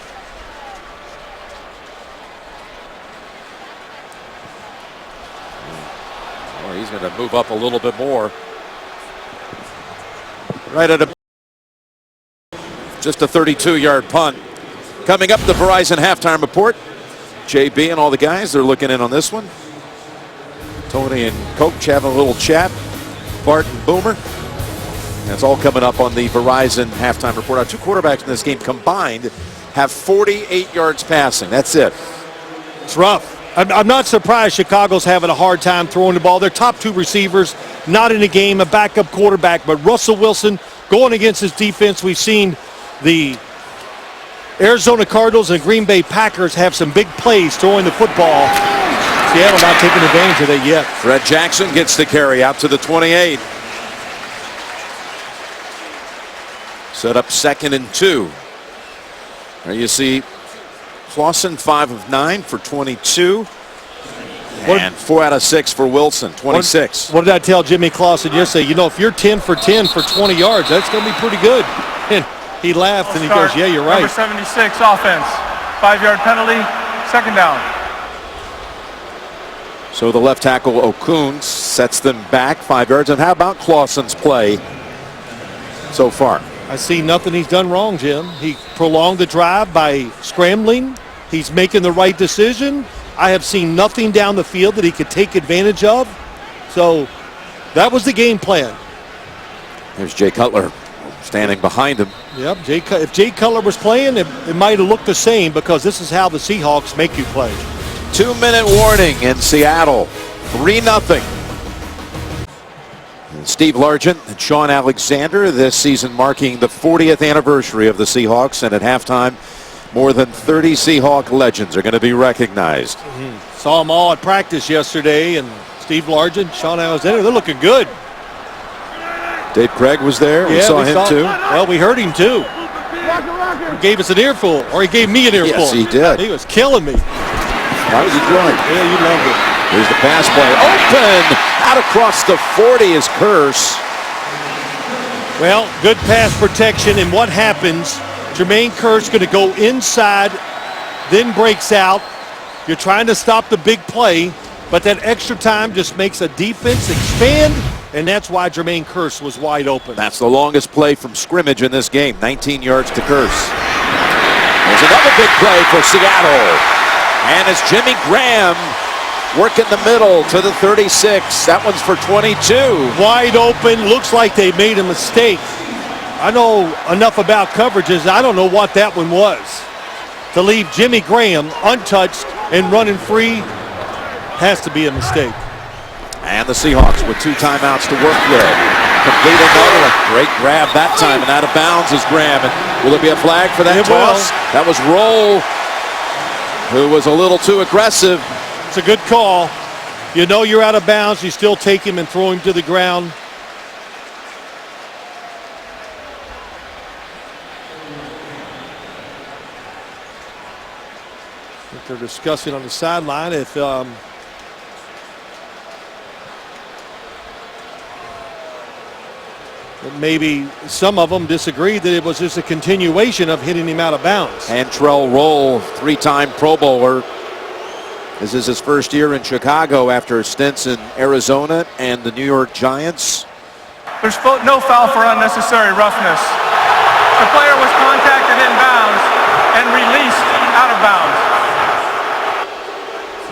Oh, he's going to move up a little bit more. Right at just a 32-yard punt. Coming up, the Verizon halftime report. JB and all the guys, they're looking in on this one. Tony and Coach having a little chat. Bart and Boomer. That's all coming up on the Verizon halftime report. Our 2 quarterbacks in this game combined have 48 yards passing. That's it. It's rough. I'm not surprised Chicago's having a hard time throwing the ball. Their top 2 receivers not in the game, a backup quarterback, but Russell Wilson going against his defense. We've seen the Arizona Cardinals and Green Bay Packers have some big plays throwing the football. Seattle not taking advantage of that yet. Fred Jackson gets the carry out to the 28. Set up 2nd and 2. There you see Clausen 5 of 9 for 22. And 4 out of 6 for Wilson, 26. What did I tell Jimmy Clausen yesterday? You know, if you're 10 for 10 for 20 yards, that's going to be pretty good. And he laughed and he goes, yeah, you're right. Number 76 offense. 5-yard penalty, 2nd down. So the left tackle Okun sets them back 5 yards. And how about Clausen's play so far? I see nothing he's done wrong, Jim. He prolonged the drive by scrambling. He's making the right decision. I have seen nothing down the field that he could take advantage of. So that was the game plan. There's Jay Cutler standing behind him. Yep, if Jay Cutler was playing, it might have looked the same because this is how the Seahawks make you play. 2-minute warning in Seattle. 3-0. Steve Largent and Sean Alexander this season marking the 40th anniversary of the Seahawks, and at halftime more than 30 Seahawk legends are going to be recognized. Saw them all at practice yesterday, and Steve Largent, Sean Alexander, they're looking good. Dave Craig was there. We saw him too. Well, we heard him too. He gave us an earful, or he gave me an earful. Yes, he did. He was killing me. How was he doing? Yeah, you loved it. Here's the pass play. Open! Out across the 40 is Curse. Well, good pass protection, and what happens? Jermaine Kearse going to go inside, then breaks out. You're trying to stop the big play, but that extra time just makes a defense expand, and that's why Jermaine Kearse was wide open. That's the longest play from scrimmage in this game, 19 yards to Kearse. There's another big play for Seattle. And it's Jimmy Graham working the middle to the 36. That one's for 22. Wide open, looks like they made a mistake. I know enough about coverages. I don't know what that one was. To leave Jimmy Graham untouched and running free has to be a mistake. And the Seahawks with 2 timeouts to work with. Complete another one. Great grab that time, and out of bounds is Graham. And will there be a flag for that toss? That was Roll, who was a little too aggressive. It's a good call. You know you're out of bounds. You still take him and throw him to the ground. I think they're discussing on the sideline if maybe some of them disagreed that it was just a continuation of hitting him out of bounds. Antrell Roll, 3-time Pro Bowler. This is his first year in Chicago after stints in Arizona and the New York Giants. There's no foul for unnecessary roughness. The player was contacted in bounds and released out of bounds.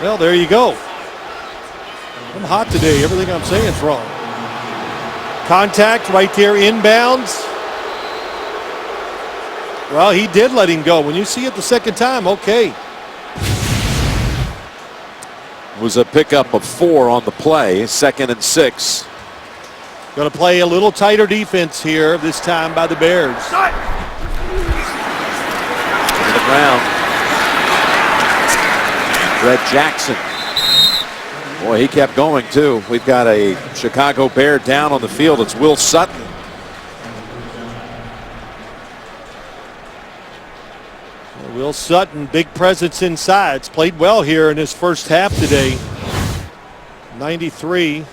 Well, there you go. I'm hot today. Everything I'm saying is wrong. Contact right there, inbounds. Well, he did let him go. When you see it the second time, okay. It was a pickup of 4 on the play, 2nd and 6. Going to play a little tighter defense here this time by the Bears. To the ground. Fred Jackson. Boy, he kept going too. We've got a Chicago Bear down on the field. It's Will Sutton. Will Sutton, big presence inside. It's played well here in his first half today. 93.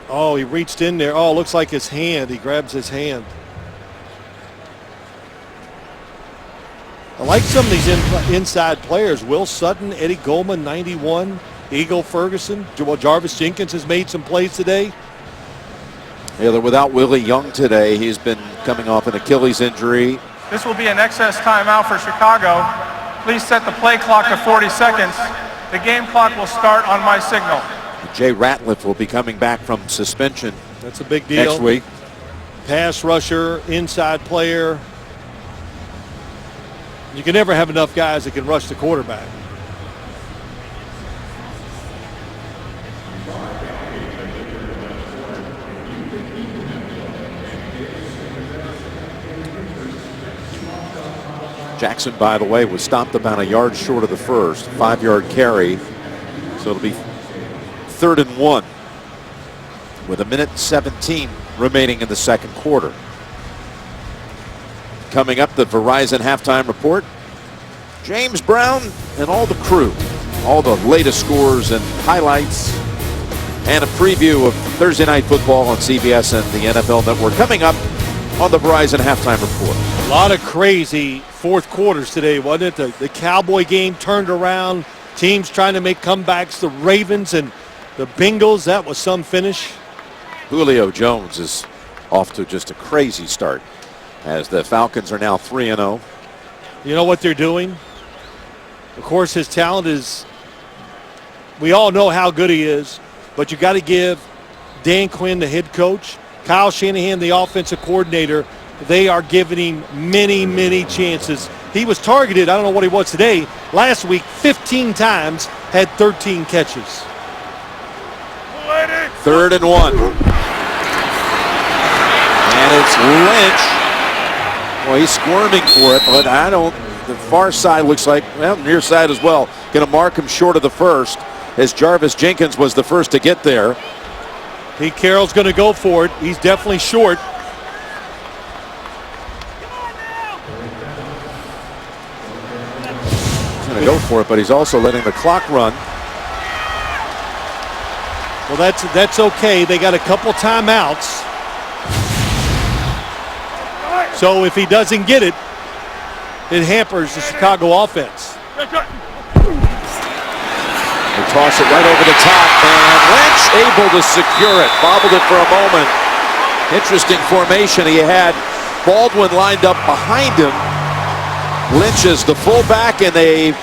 He reached in there. Oh, looks like his hand. He grabs his hand. I like some of these inside players. Will Sutton, Eddie Goldman, 91. Eagle Ferguson. Jarvis Jenkins has made some plays today. Yeah, they're without Willie Young today. He's been coming off an Achilles injury. This will be an excess timeout for Chicago. Please set the play clock to 40 seconds. The game clock will start on my signal. Jay Ratliff will be coming back from suspension. That's a big deal. Next week. Pass rusher, inside player. You can never have enough guys that can rush the quarterback. Jackson, by the way, was stopped about a yard short of the first. 5-yard carry. So it'll be 3rd and 1 with 1:17 remaining in the second quarter. Coming up, the Verizon halftime report. James Brown and all the crew. All the latest scores and highlights. And a preview of Thursday Night Football on CBS and the NFL Network. Coming up on the Verizon halftime report. A lot of crazy fourth quarters today, wasn't it? The Cowboy game turned around. Teams trying to make comebacks. The Ravens and the Bengals, that was some finish. Julio Jones is off to just a crazy start as the Falcons are now 3-0. You know what they're doing? Of course, his talent is, we all know how good he is, but you got to give Dan Quinn, the head coach, Kyle Shanahan, the offensive coordinator, they are giving him many, many chances. He was targeted, I don't know what he was today, last week 15 times, had 13 catches. 3rd and 1. And it's Lynch. Well, he's squirming for it, but the far side looks like, well, near side as well. Going to mark him short of the first, as Jarvis Jenkins was the first to get there. Pete Carroll's going to go for it. He's definitely short. He's going to go for it, but he's also letting the clock run. Well, that's okay. They got a couple timeouts. So if he doesn't get it, it hampers the Chicago offense. They toss it right over the top, and Lynch able to secure it. Bobbled it for a moment. Interesting formation. He had Baldwin lined up behind him. Lynch is the fullback, and they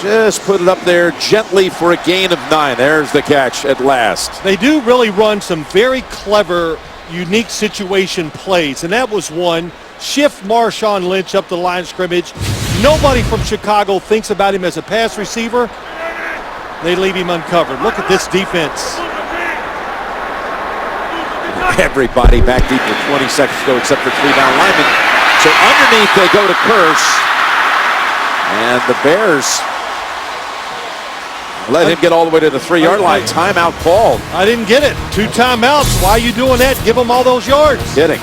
just put it up there gently for a gain of 9. There's the catch at last. They do really run some very clever, unique situation plays, and that was one. Shift Marshawn Lynch up the line of scrimmage. Nobody from Chicago thinks about him as a pass receiver. They leave him uncovered. Look at this defense. Everybody back deep with 20 seconds to go except for 3-down linemen. So underneath they go to Curse. And the Bears let him get all the way to the 3-yard line. Timeout called. I didn't get it. 2 timeouts. Why are you doing that? Give them all those yards. Kidding.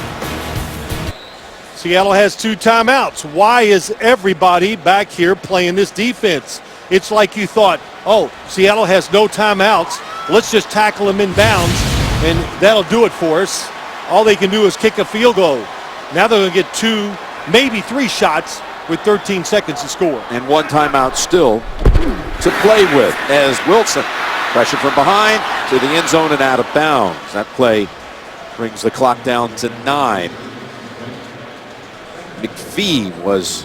Seattle has 2 timeouts. Why is everybody back here playing this defense? It's like you thought, oh, Seattle has no timeouts. Let's just tackle them in bounds, and that'll do it for us. All they can do is kick a field goal. Now they're going to get 2, maybe 3 shots with 13 seconds to score. And 1 timeout still to play with as Wilson pressure from behind to the end zone and out of bounds. That play brings the clock down to 9. McPhee was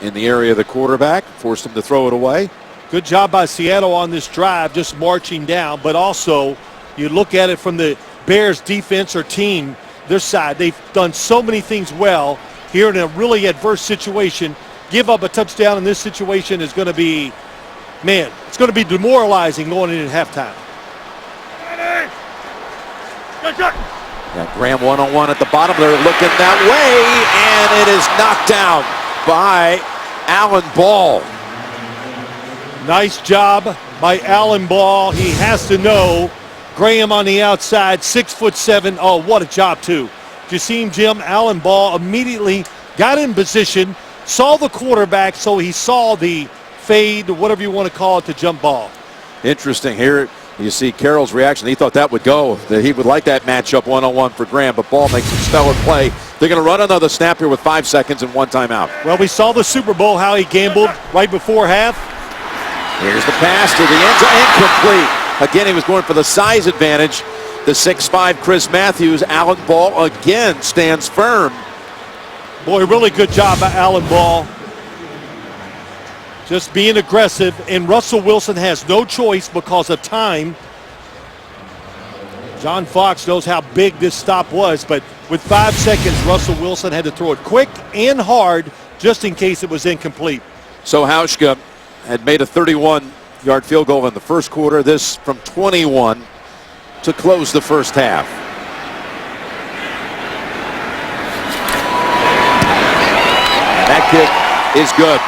in the area of the quarterback, forced him to throw it away. Good job by Seattle on this drive, just marching down, but also you look at it from the Bears defense or team, their side. They've done so many things well here in a really adverse situation. Give up a touchdown in this situation is going to be, man, it's going to be demoralizing going into halftime. Got Graham one-on-one at the bottom. They're looking that way, and it is knocked down by Alan Ball. Nice job by Alan Ball. He has to know Graham on the outside, 6'7". Oh, what a job, too. Did you see him, Jim? Alan Ball immediately got in position, saw the quarterback, so he saw the fade, whatever you want to call it, the jump ball. Interesting. Here you see Carroll's reaction. He thought that would go, that he would like that matchup one-on-one for Graham, but Ball makes a stellar play. They're going to run another snap here with 5 seconds and 1 timeout. Well, we saw the Super Bowl, how he gambled right before half. Here's the pass to the end zone, incomplete. Again, he was going for the size advantage. The 6'5" Chris Matthews. Alan Ball again stands firm. Boy, really good job by Alan Ball. Just being aggressive, and Russell Wilson has no choice because of time. John Fox knows how big this stop was, but with 5 seconds, Russell Wilson had to throw it quick and hard just in case it was incomplete. So Hauschka had made a 31-yard field goal in the first quarter. This from 21 to close the first half. That kick is good.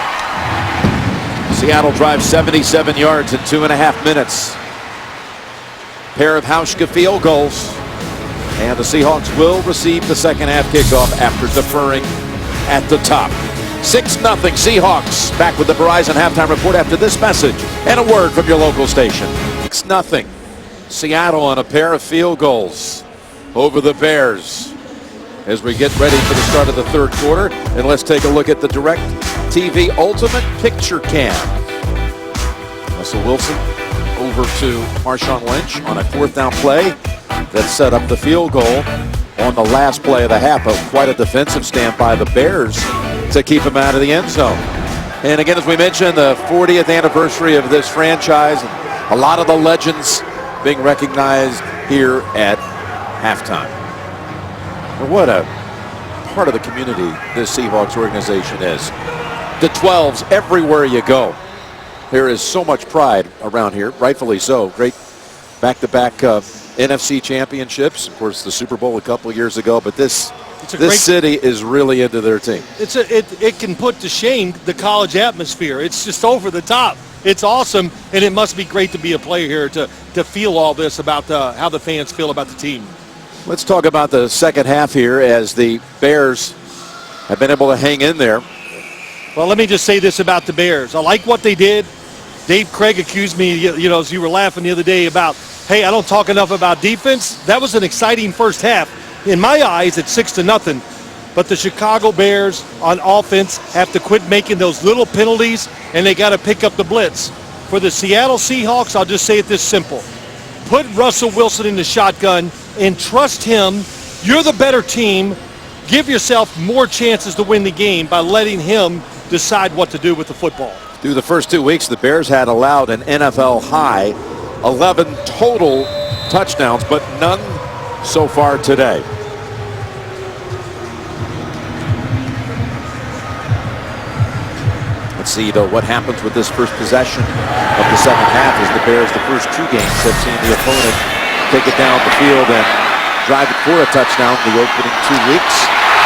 Seattle drives 77 yards in 2.5 minutes. Pair of Hauschka field goals. And the Seahawks will receive the second half kickoff after deferring at the top. 6-0 Seahawks. Back with the Verizon halftime report after this message and a word from your local station. 6-0 Seattle on a pair of field goals over the Bears as we get ready for the start of the third quarter. And let's take a look at the Direct TV Ultimate Picture Cam. Russell Wilson over to Marshawn Lynch on a 4th down play that set up the field goal on the last play of the half. But quite a defensive stand by the Bears to keep him out of the end zone. And again, as we mentioned, the 40th anniversary of this franchise, and a lot of the legends being recognized here at halftime. And what a part of the community this Seahawks organization is. The 12s everywhere you go. There is so much pride around here, rightfully so. Great back-to-back NFC championships. Of course, the Super Bowl a couple years ago, but this city is really into their team. It can put to shame the college atmosphere. It's just over the top. It's awesome, and it must be great to be a player here to feel all this about how the fans feel about the team. Let's talk about the second half here as the Bears have been able to hang in there. Well, let me just say this about the Bears. I like what they did. Dave Craig accused me, you know, as you were laughing the other day about, hey, I don't talk enough about defense. That was an exciting first half. In my eyes, it's 6-0. But the Chicago Bears on offense have to quit making those little penalties, and they got to pick up the blitz. For the Seattle Seahawks, I'll just say it this simple. Put Russell Wilson in the shotgun and trust him. You're the better team. Give yourself more chances to win the game by letting him decide what to do with the football. Through the first 2 weeks, the Bears had allowed an NFL high 11 total touchdowns, but none so far today. Let's see, though, what happens with this first possession of the second half as the Bears, the first 2 games, have seen the opponent take it down the field and drive it for a touchdown the opening 2 weeks.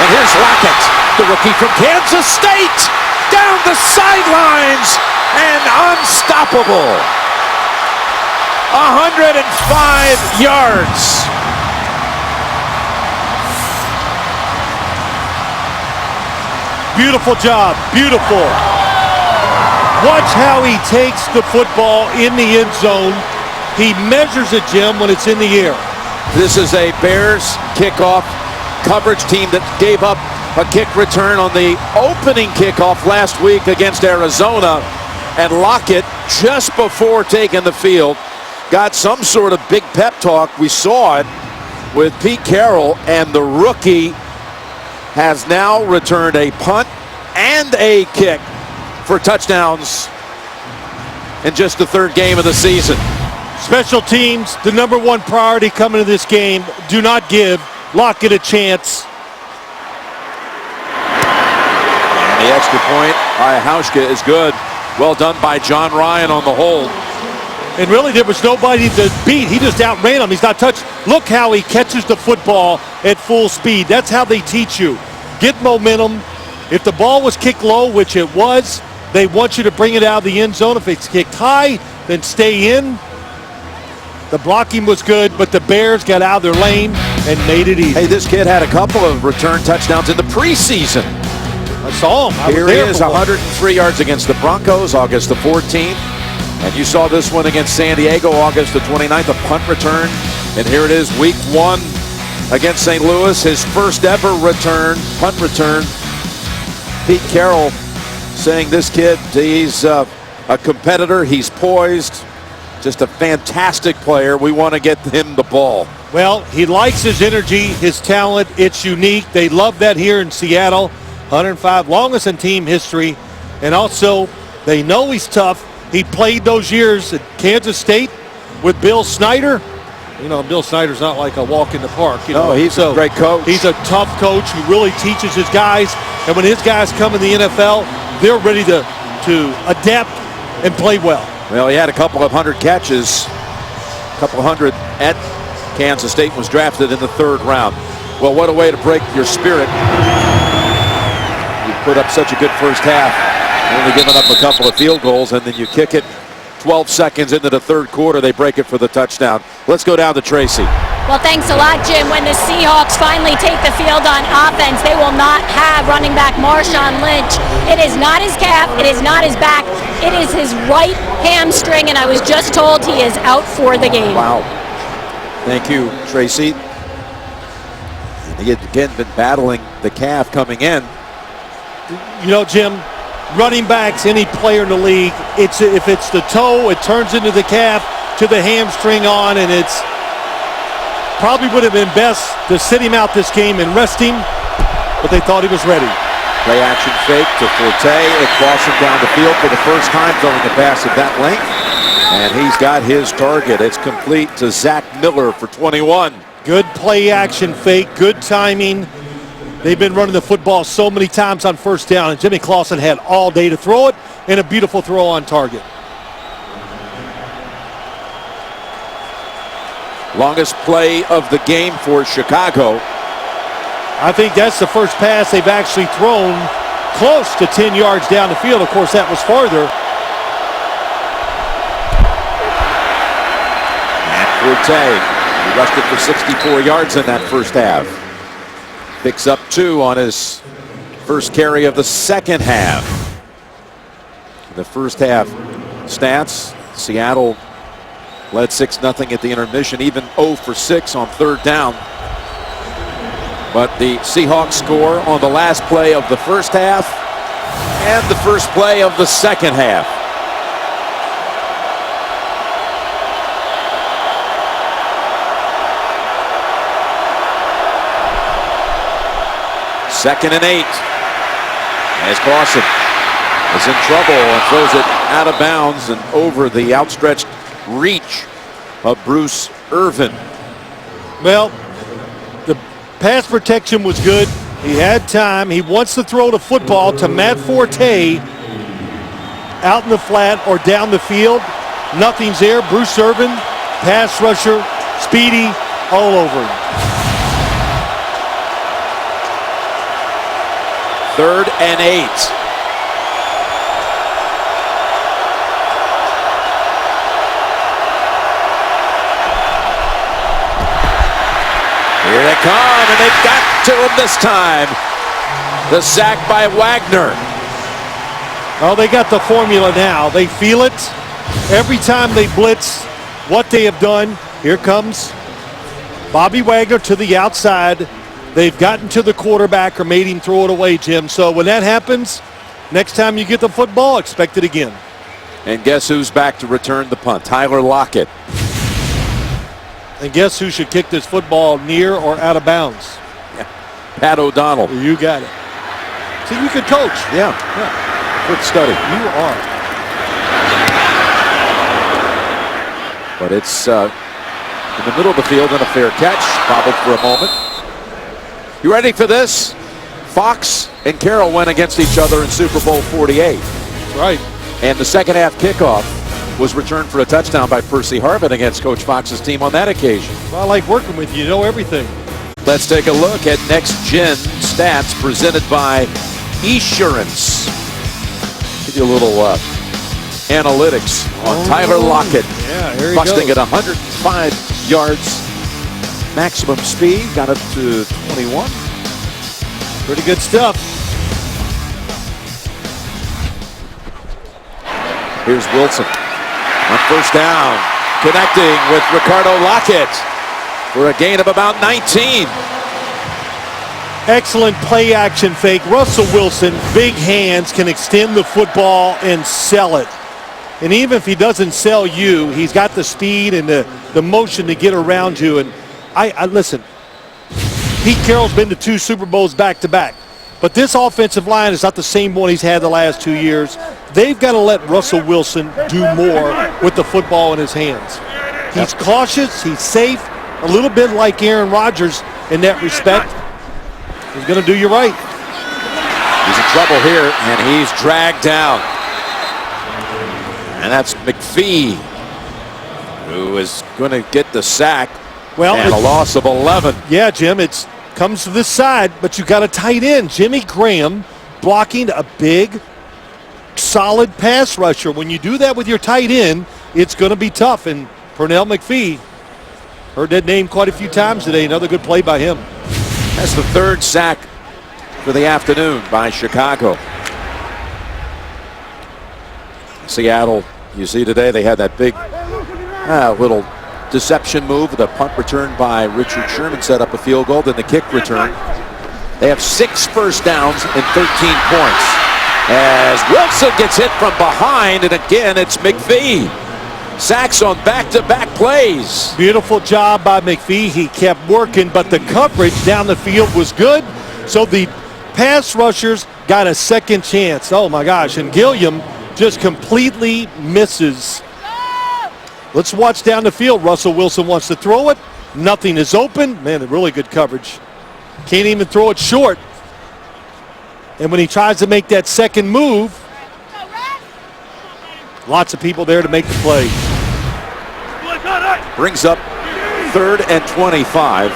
And here's Lockett, the rookie from Kansas State, down the sidelines and unstoppable. 105 yards. Beautiful job, beautiful. Watch how he takes the football in the end zone. He measures it, Jim, when it's in the air. This is a Bears kickoff coverage team that gave up a kick return on the opening kickoff last week against Arizona. And Lockett, just before taking the field, got some sort of big pep talk. We saw it with Pete Carroll, and the rookie has now returned a punt and a kick for touchdowns in just the 3rd game of the season. Special teams, the #1 priority coming to this game. Do not give Lockett a chance. And the extra point by Hauschka is good. Well done by John Ryan on the hold. And really, there was nobody to beat. He just outran him. He's not touched. Look how he catches the football at full speed. That's how they teach you. Get momentum. If the ball was kicked low, which it was, they want you to bring it out of the end zone. If it's kicked high, then stay in. The blocking was good, but the Bears got out of their lane and made it easy. Hey, this kid had a couple of return touchdowns in the preseason. I saw him. Here he is, 103 yards against the Broncos, August the 14th. And you saw this one against San Diego, August the 29th, a punt return. And here it is, week 1 against St. Louis, his first ever return, punt return. Pete Carroll saying this kid, he's a competitor, he's poised, just a fantastic player. We want to get him the ball. Well, he likes his energy, his talent. It's unique. They love that here in Seattle. 105, longest in team history. And also, they know he's tough. He played those years at Kansas State with Bill Snyder. You know, Bill Snyder's not like a walk in the park. You know, he's a great coach. He's a tough coach who really teaches his guys. And when his guys come in the NFL, they're ready to adapt and play well. Well, he had a couple of 100 catches, a couple of 100 at Kansas State, was drafted in the 3rd round. Well, what a way to break your spirit. You put up such a good first half, only giving up a couple of field goals, and then you kick it 12 seconds into the 3rd quarter. They break it for the touchdown. Let's go down to Tracy. Well, thanks a lot, Jim. When the Seahawks finally take the field on offense, they will not have running back Marshawn Lynch. It is not his calf. It is not his back. It is his right hamstring, and I was just told he is out for the game. Wow. Thank you, Tracy. He had, again, been battling the calf coming in. You know, Jim, running backs, any player in the league, if it's the toe, it turns into the calf to the hamstring on, and it's probably would have been best to sit him out this game and rest him, but they thought he was ready. Play action fake to Forte. It crosses him down the field for the first time, throwing a pass at that length. And he's got his target. It's complete to Zach Miller for 21. Good play action fake, good timing. They've been running the football so many times on first down, and Jimmy Clausen had all day to throw it, and a beautiful throw on target. Longest play of the game for Chicago. I think that's the first pass they've actually thrown close to 10 yards down the field. Of course, that was farther. And Forte, he rushed it for 64 yards in that first half. Picks up 2 on his first carry of the second half. The first half stats, Seattle led 6-0 at the intermission, even 0 for 6 on 3rd down. But the Seahawks score on the last play of the first half and the first play of the second half. Second and 8. As Clausen is in trouble and throws it out of bounds and over the outstretched reach of Bruce Irvin. Well, the pass protection was good. He had time. He wants to throw the football to Matt Forte. out in the flat or down the field. Nothing's there. Bruce Irvin, pass rusher, speedy, all over him. 3rd and 8. Here they come, and they've got to him this time. The sack by Wagner. Oh, they got the formula now. They feel it. Every time they blitz, what they have done, here comes Bobby Wagner to the outside. They've gotten to the quarterback or made him throw it away, Jim. So when that happens, next time you get the football, expect it again. And guess who's back to return the punt? Tyler Lockett. And guess who should kick this football near or out of bounds? Yeah. Pat O'Donnell. You got it. See, you can coach. Yeah. Good study. You are. But it's in the middle of the field and a fair catch. Bobbled for a moment. You ready for this? Fox and Carroll went against each other in Super Bowl 48. That's right. And the second half kickoff was returned for a touchdown by Percy Harvin against Coach Fox's team on that occasion. Well, I like working with you. You know everything. Let's take a look at Next Gen Stats presented by Esurance. Give you a little analytics on Tyler Lockett. Yeah, here he busting goes. at 105 yards maximum speed. Got up to 21. Pretty good stuff. Here's Wilson on first down, connecting with Ricardo Lockett for a gain of about 19. Excellent play action fake. Russell Wilson, big hands, can extend the football and sell it. And even if he doesn't sell you, he's got the speed and the motion to get around you. And I listen, Pete Carroll's been to 2 Super Bowls back-to-back. But this offensive line is not the same one he's had the last 2 years. They've got to let Russell Wilson do more with the football in his hands. He's cautious, he's safe, a little bit like Aaron Rodgers in that respect. He's going to do you right. He's in trouble here, and he's dragged down. And that's McPhee, who is going to get the sack. Well, and a loss of 11. Yeah, Jim, it comes to this side, but you got a tight end. Jimmy Graham blocking a big, solid pass rusher. When you do that with your tight end, it's going to be tough. And Pernell McPhee, heard that name quite a few times today. Another good play by him. That's the 3rd sack for the afternoon by Chicago. Seattle, you see today, they had that big little deception move. The punt return by Richard Sherman set up a field goal. Then the kick return. They have 6 first downs and 13 points. As Wilson gets hit from behind, and again, it's McPhee. Sacks on back-to-back plays. Beautiful job by McPhee. He kept working, but the coverage down the field was good. So the pass rushers got a second chance. Oh, my gosh. And Gilliam just completely misses. Let's watch down the field. Russell Wilson wants to throw it. Nothing is open. Man, really good coverage. Can't even throw it short. And when he tries to make that second move, lots of people there to make the play. Brings up 3rd and 25.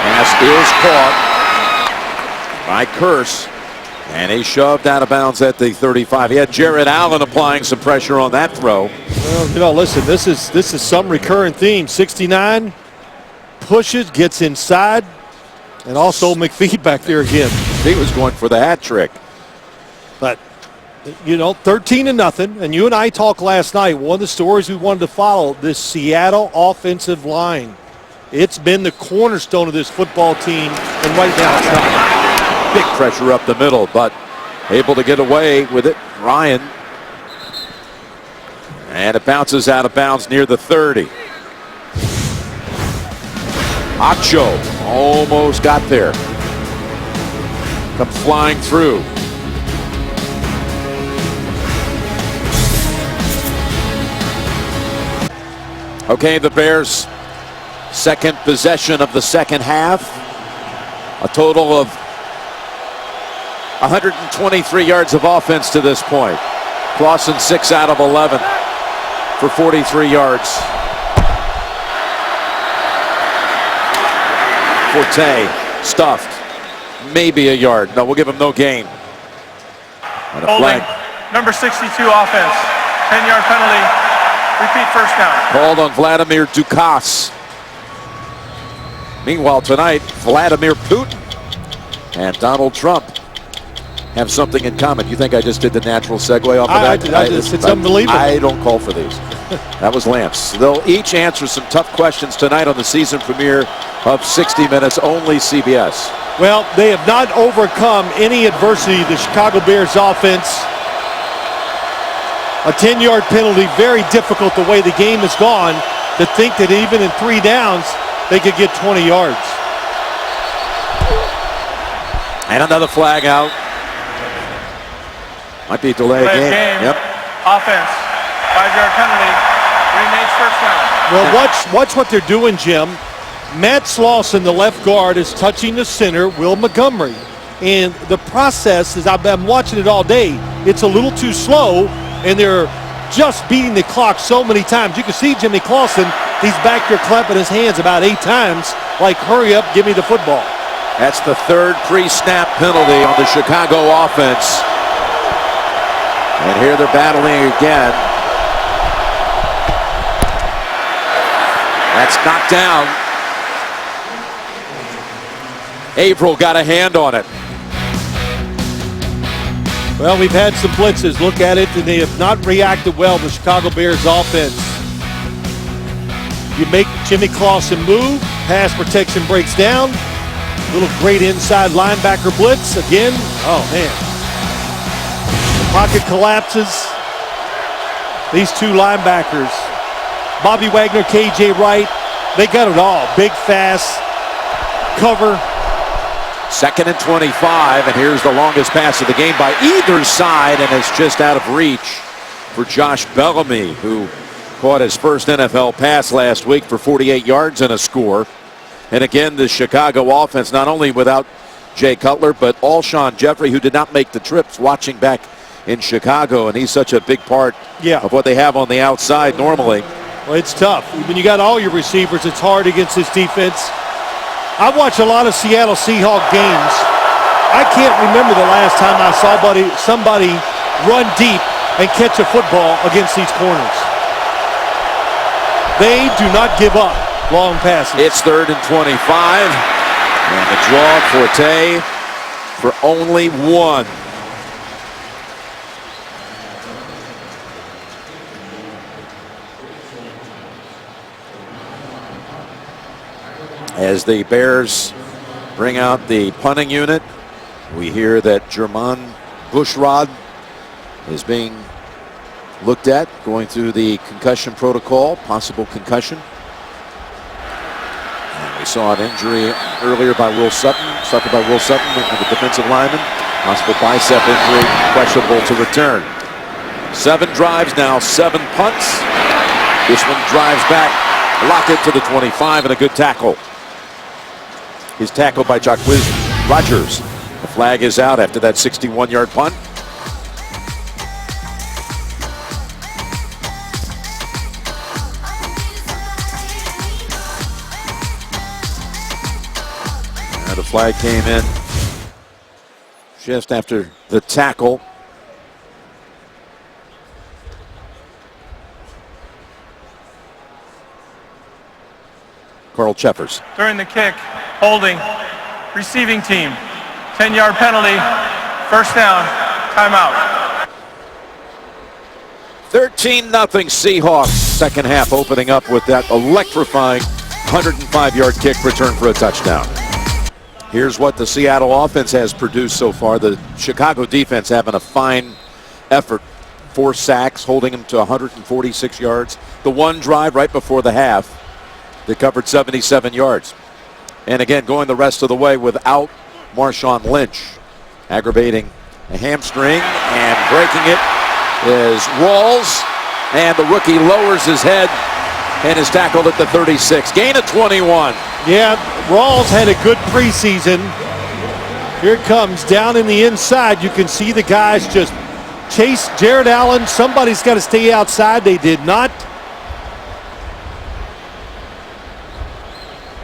Pass is caught by Curse. And he shoved out of bounds at the 35. He had Jared Allen applying some pressure on that throw. Well, you know, listen, this is some recurring theme. 69 pushes, gets inside, and also McPhee back there again. He was going for the hat trick. But, you know, 13-0, and you and I talked last night. One of the stories we wanted to follow, this Seattle offensive line. It's been the cornerstone of this football team, and right now it's not. Big pressure up the middle, but able to get away with it. Ryan. And it bounces out of bounds near the 30. Acho almost got there. Come flying through. Okay, the Bears' second possession of the second half. A total of 123 yards of offense to this point. Clausen 6 out of 11 for 43 yards. Forte stuffed, maybe a yard. No, we'll give him no gain. And a Holding, flag number 62 offense, 10-yard penalty, repeat first down. called on Vladimir Dukas. Meanwhile tonight, Vladimir Putin and Donald Trump have something in common. You think I just did the natural segue off of that? It's unbelievable. I don't call for these. That was Lance. They'll each answer some tough questions tonight on the season premiere of 60 Minutes, only CBS. Well, they have not overcome any adversity. The Chicago Bears offense, a 10-yard penalty, very difficult the way the game has gone, to think that even in 3 downs, they could get 20 yards. And another flag out. Might be a delay Delay of game. game. Yep. Offense, 5-yard penalty, remains first down. Well, watch what they're doing, Jim. Matt Slauson, the left guard, is touching the center, Will Montgomery. And the process is, I'm watching it all day, it's a little too slow, and they're just beating the clock so many times. You can see Jimmy Clausen, he's back there clapping his hands about 8 times, like, hurry up, give me the football. That's the 3rd pre-snap penalty on the Chicago offense. And here they're battling again. That's knocked down. Averill got a hand on it. Well, we've had some blitzes. Look at it, and they have not reacted well, the Chicago Bears offense. You make Jimmy Clausen move, pass protection breaks down. Little great inside linebacker blitz. Again, oh man. The pocket collapses. These 2 linebackers, Bobby Wagner, KJ Wright, they got it all. Big, fast, cover. 2nd and 25, and here's the longest pass of the game by either side, and it's just out of reach for Josh Bellamy, who caught his first NFL pass last week for 48 yards and a score. And again, the Chicago offense, not only without Jay Cutler, but Alshon Jeffrey, who did not make the trips, watching back in Chicago, and he's such a big part of what they have on the outside normally. Well, it's tough. When you got all your receivers, it's hard against this defense. I watch a lot of Seattle Seahawks games. I can't remember the last time I saw somebody run deep and catch a football against these corners. They do not give up long passes. It's 3rd and 25. And the draw, Forte, for only 1. As the Bears bring out the punting unit, we hear that Jermon Bushrod is being looked at, going through the concussion protocol, possible concussion. And we saw an injury earlier by Will Sutton, suffered by Will Sutton, the defensive lineman. Possible bicep injury, questionable to return. 7 drives now, 7 punts. This one drives back, Lockett to the 25, and a good tackle. He's tackled by Jacquizz Rodgers. The flag is out after that 61-yard punt. And the flag came in just after the tackle. Carl Cheffers. During the kick, holding, receiving team, 10-yard penalty, first down, timeout. 13-0 Seahawks. Second half opening up with that electrifying 105-yard kick return for a touchdown. Here's what the Seattle offense has produced so far. The Chicago defense having a fine effort. 4 sacks, holding them to 146 yards. The one drive right before the half, they covered 77 yards. And again, going the rest of the way without Marshawn Lynch. Aggravating a hamstring, and breaking it is Rawls. And the rookie lowers his head and is tackled at the 36. Gain of 21. Yeah, Rawls had a good preseason. Here it comes down in the inside. You can see the guys just chase Jared Allen. Somebody's got to stay outside. They did not.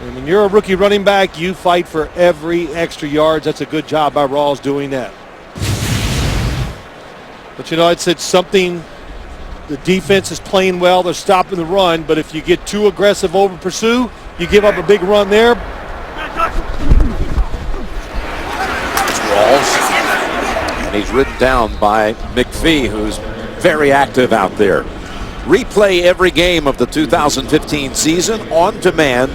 And when you're a rookie running back, you fight for every extra yards. That's a good job by Rawls doing that. But, you know, it's something. The defense is playing well. They're stopping the run. But if you get too aggressive over pursue, you give up a big run there. Rawls. And he's ridden down by McPhee, who's very active out there. Replay every game of the 2015 season on demand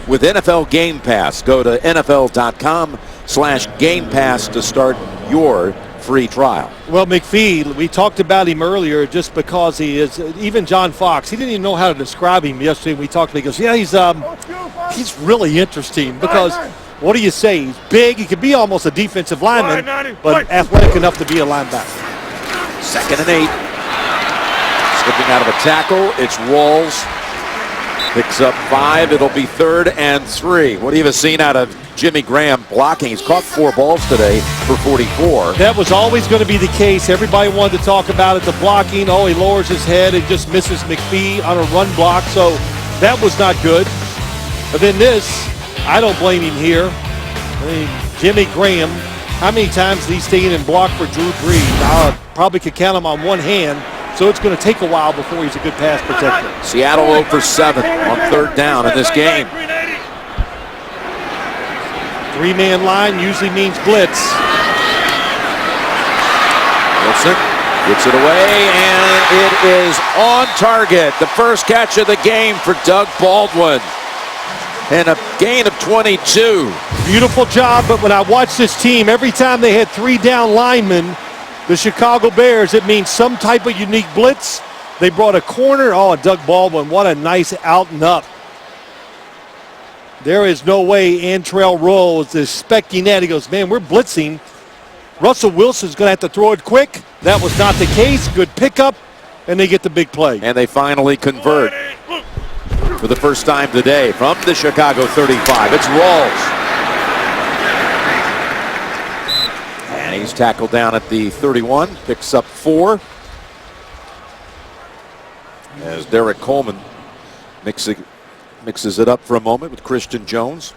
with NFL Game Pass. Go to NFL.com/Game Pass to start your free trial. Well, McPhee, we talked about him earlier just because he is, even John Fox, he didn't even know how to describe him yesterday. We talked to him. He goes, yeah, he's really interesting because what do you say? He's big. He could be almost a defensive lineman, but athletic enough to be a linebacker. 2nd and 8. Slipping out of a tackle. It's Rawls. Picks up 5. It'll be 3rd and 3. What have you seen out of Jimmy Graham blocking? He's caught 4 balls today for 44. That was always going to be the case. Everybody wanted to talk about it, the blocking. Oh, he lowers his head and just misses McPhee on a run block. So that was not good. But then this, I don't blame him here. I mean, Jimmy Graham, how many times did he stay in and block for Drew Brees? I probably could count him on one hand. So it's going to take a while before he's a good pass protector. Seattle 0 for 7 on 3rd down in this game. 3-man line usually means blitz. Wilson gets it away, and it is on target. The first catch of the game for Doug Baldwin. And a gain of 22. Beautiful job, but when I watch this team, every time they had 3 down linemen, the Chicago Bears, it means some type of unique blitz. They brought a corner. Oh, and Doug Baldwin, what a nice out and up. There is no way Antrell Rose is expecting that. He goes, man, we're blitzing. Russell Wilson's going to have to throw it quick. That was not the case. Good pickup, and they get the big play. And they finally convert for the first time today from the Chicago 35. It's Rawls. And he's tackled down at the 31, picks up 4. As Derek Coleman mixes it up for a moment with Christian Jones.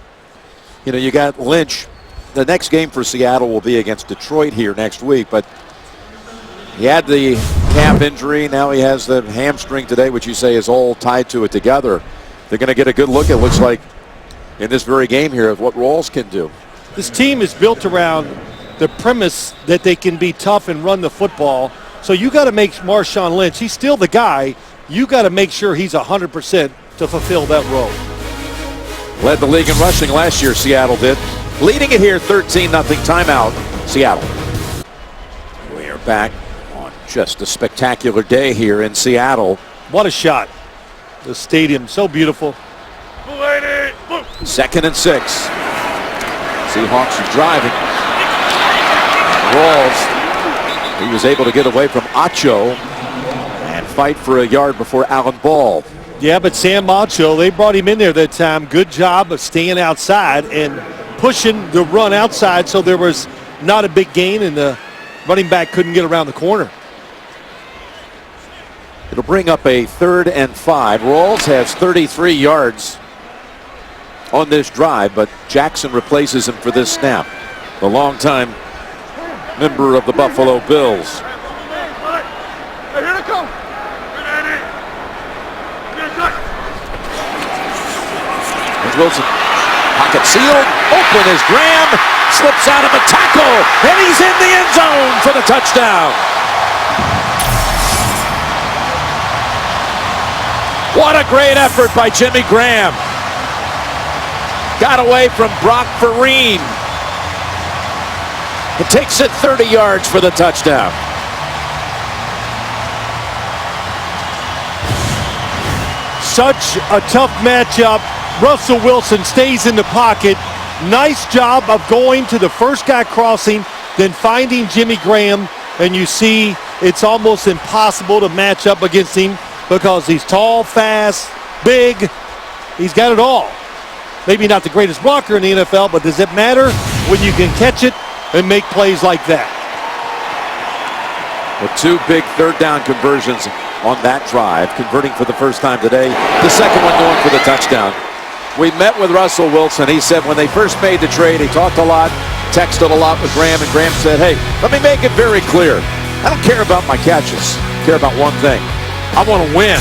You know, you got Lynch. The next game for Seattle will be against Detroit here next week, but he had the calf injury. Now he has the hamstring today, which you say is all tied to it together. They're going to get a good look, it looks like, in this very game here of what Rawls can do. This team is built around the premise that they can be tough and run the football. So you got to make Marshawn Lynch, he's still the guy. You got to make sure he's 100% to fulfill that role. Led the league in rushing last year, Seattle did. Leading it here, 13-0 timeout, Seattle. We are back on just a spectacular day here in Seattle. What a shot. The stadium, so beautiful. 2nd and 6. Seahawks are driving. Rawls, he was able to get away from Acho and fight for a yard before Allen Ball. Yeah, but Sam Acho, they brought him in there that time. Good job of staying outside and pushing the run outside, so there was not a big gain and the running back couldn't get around the corner. It'll bring up a 3rd and 5. Rawls has 33 yards on this drive, but Jackson replaces him for this snap. The longtime member of the Buffalo Bills. Here's Wilson. Pocket sealed. Open as Graham slips out of a tackle, and he's in the end zone for the touchdown. What a great effort by Jimmy Graham. Got away from Brock Vereen. It takes it 30 yards for the touchdown. Such a tough matchup. Russell Wilson stays in the pocket. Nice job of going to the first guy crossing, then finding Jimmy Graham, and you see it's almost impossible to match up against him because he's tall, fast, big. He's got it all. Maybe not the greatest blocker in the NFL, but does it matter when you can catch it and make plays like that. With 2 big third down conversions on that drive, converting for the first time today. The second one going for the touchdown. We met with Russell Wilson. He said when they first made the trade, he talked a lot, texted a lot with Graham, and Graham said, hey, let me make it very clear. I don't care about my catches. I care about one thing. I want to win.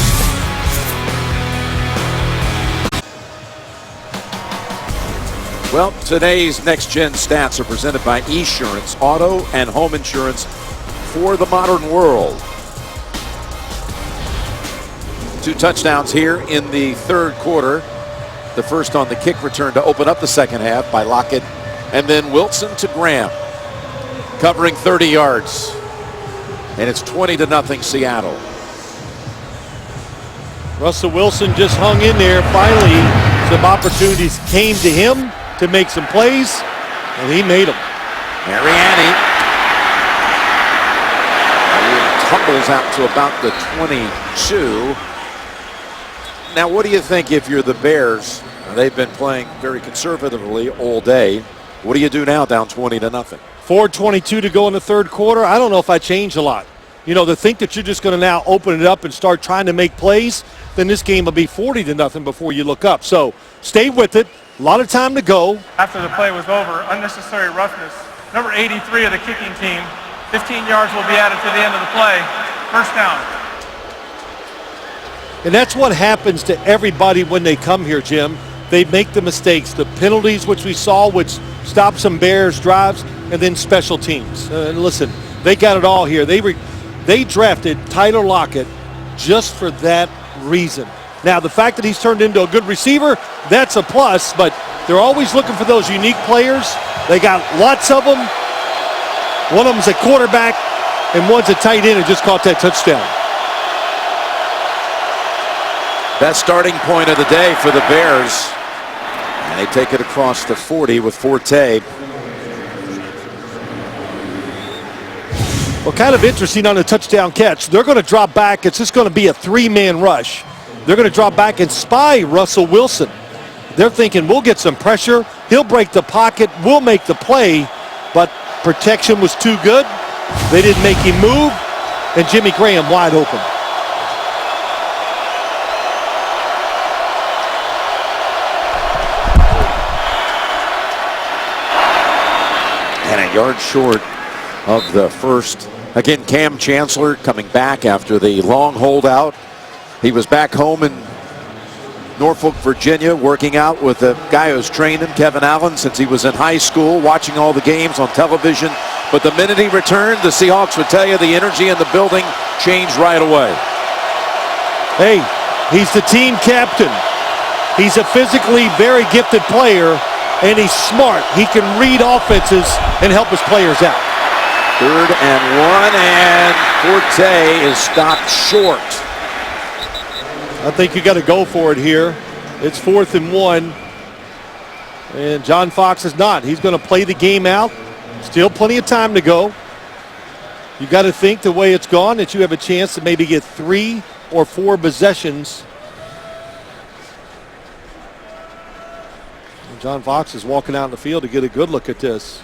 Well, today's next-gen stats are presented by Esurance, auto and home insurance for the modern world. 2 touchdowns here in the third quarter. The first on the kick return to open up the second half by Lockett, and then Wilson to Graham, covering 30 yards. And it's 20-0 Seattle. Russell Wilson just hung in there. Finally, some opportunities came to him to make some plays, and he made them. Mariani tumbles out to about the 22. Now, what do you think if you're the Bears? They've been playing very conservatively all day. What do you do now, down 20-0? 4:22 to go in the third quarter. I don't know if I change a lot. You know, to think that you're just going to now open it up and start trying to make plays, then this game will be 40-0 before you look up. So stay with it. A lot of time to go. After the play was over, unnecessary roughness. Number 83 of the kicking team. 15 yards will be added to the end of the play. First down. And that's what happens to everybody when they come here, Jim. They make the mistakes. The penalties, which we saw, which stopped some Bears drives, and then special teams. And listen, they got it all here. They drafted Tyler Lockett just for that reason. Now, the fact that he's turned into a good receiver, that's a plus, but they're always looking for those unique players. They got lots of them. One of them's a quarterback, and one's a tight end who just caught that touchdown. Best starting point of the day for the Bears. And they take it across the 40 with Forte. Well, kind of interesting on the touchdown catch. They're going to drop back. It's just going to be a 3-man rush. They're going to drop back and spy Russell Wilson. They're thinking, we'll get some pressure. He'll break the pocket. We'll make the play. But protection was too good. They didn't make him move. And Jimmy Graham wide open. And a yard short of the first. Again, Cam Chancellor coming back after the long holdout. He was back home in Norfolk, Virginia, working out with the guy who's trained him, Kevin Allen, since he was in high school, watching all the games on television. But the minute he returned, the Seahawks would tell you the energy in the building changed right away. Hey, he's the team captain. He's a physically very gifted player, and he's smart. He can read offenses and help his players out. 3rd and 1, and Forte is stopped short. I think you got to go for it here. It's 4th and 1. And John Fox is not. He's going to play the game out. Still plenty of time to go. You got to think the way it's gone that you have a chance to maybe get 3 or 4 possessions. And John Fox is walking out in the field to get a good look at this.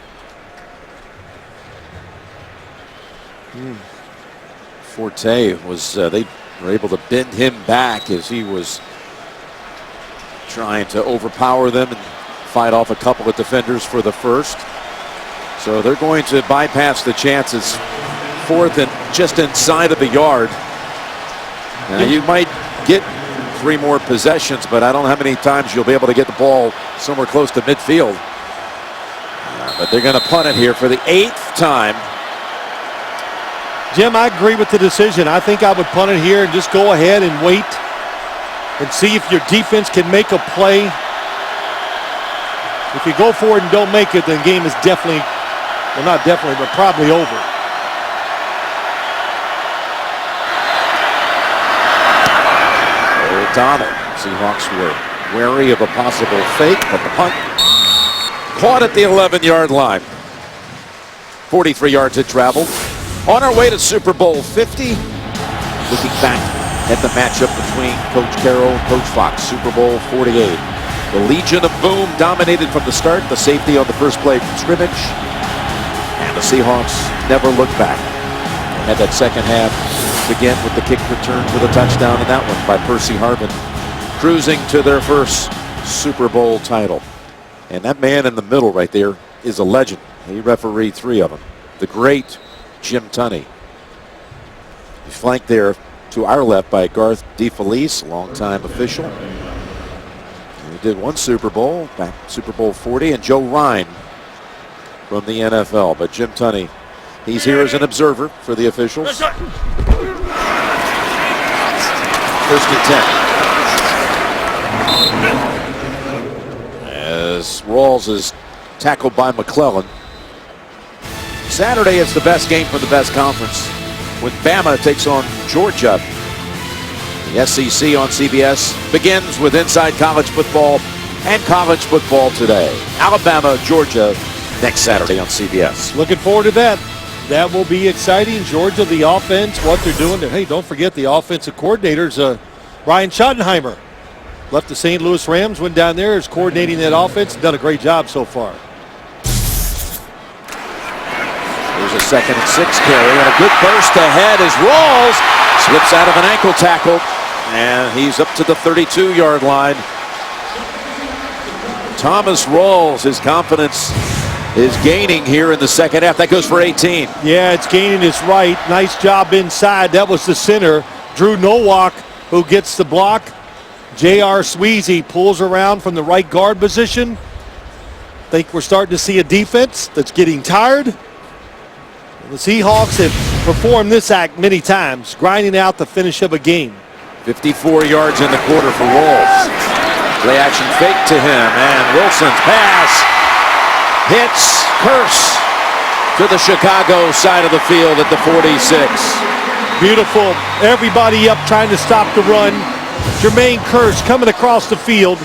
Forte was, they were able to bend him back as he was trying to overpower them and fight off a couple of defenders for the first. So they're going to bypass the chances. 4th and just inside of the yard. Now you might get 3 more possessions, but I don't know how many times you'll be able to get the ball somewhere close to midfield. But they're going to punt it here for the 8th time. Jim, I agree with the decision. I think I would punt it here and just go ahead and wait and see if your defense can make a play. If you go for it and don't make it, then the game is definitely, well, not definitely, but probably over. O'Donnell. Seahawks were wary of a possible fake, but the punt caught at the 11-yard line. 43 yards it traveled. On our way to Super Bowl 50, looking back at the matchup between Coach Carroll and Coach Fox, Super Bowl 48. The Legion of Boom dominated from the start. The safety on the first play from scrimmage. And the Seahawks never looked back. Had that second half begin with the kick return for the touchdown, and that one by Percy Harvin, cruising to their first Super Bowl title. And that man in the middle right there is a legend. He refereed 3 of them. The great Jim Tunney. He's flanked there to our left by Garth DeFelice, longtime official. He did 1 Super Bowl, back Super Bowl 40, and Joe Ryan from the NFL. But Jim Tunney, he's here as an observer for the officials. First and 10. As Rawls is tackled by McClellan. Saturday, it's the best game for the best conference when Bama takes on Georgia. The SEC on CBS begins with Inside College Football and College Football Today. Alabama, Georgia, next Saturday on CBS. Looking forward to that. That will be exciting. Georgia, the offense, what they're doing. Hey, don't forget the offensive coordinator's Brian Schottenheimer. Left the St. Louis Rams, went down there, is coordinating that offense, done a great job so far. There's a 2nd and 6 carry, and a good burst ahead as Rawls slips out of an ankle tackle, and he's up to the 32-yard line. Thomas Rawls, his confidence is gaining here in the second half. That goes for 18. Yeah, it's gaining its right. Nice job inside. That was the center, Drew Nowak, who gets the block. J.R. Sweezy pulls around from the right guard position. I think we're starting to see a defense that's getting tired. The Seahawks have performed this act many times, grinding out the finish of a game. 54 yards in the quarter for Rawls. Play action fake to him, and Wilson's pass hits Curse to the Chicago side of the field at the 46. Beautiful. Everybody up trying to stop the run. Jermaine Curse coming across the field.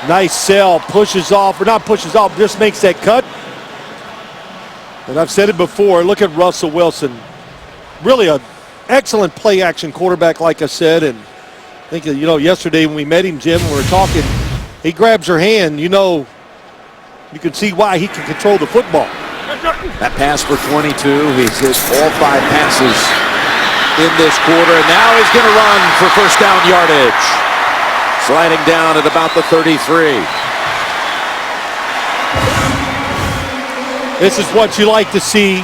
Nice sell. Pushes off, or not pushes off, just makes that cut. And I've said it before, look at Russell Wilson. Really an excellent play action quarterback, like I said. And I think, you know, yesterday when we met him, Jim, we were talking, he grabs your hand, you know, you can see why he can control the football. That pass for 22. He's hit all 5 passes in this quarter, and now he's going to run for first down yardage. Sliding down at about the 33. This is what you like to see.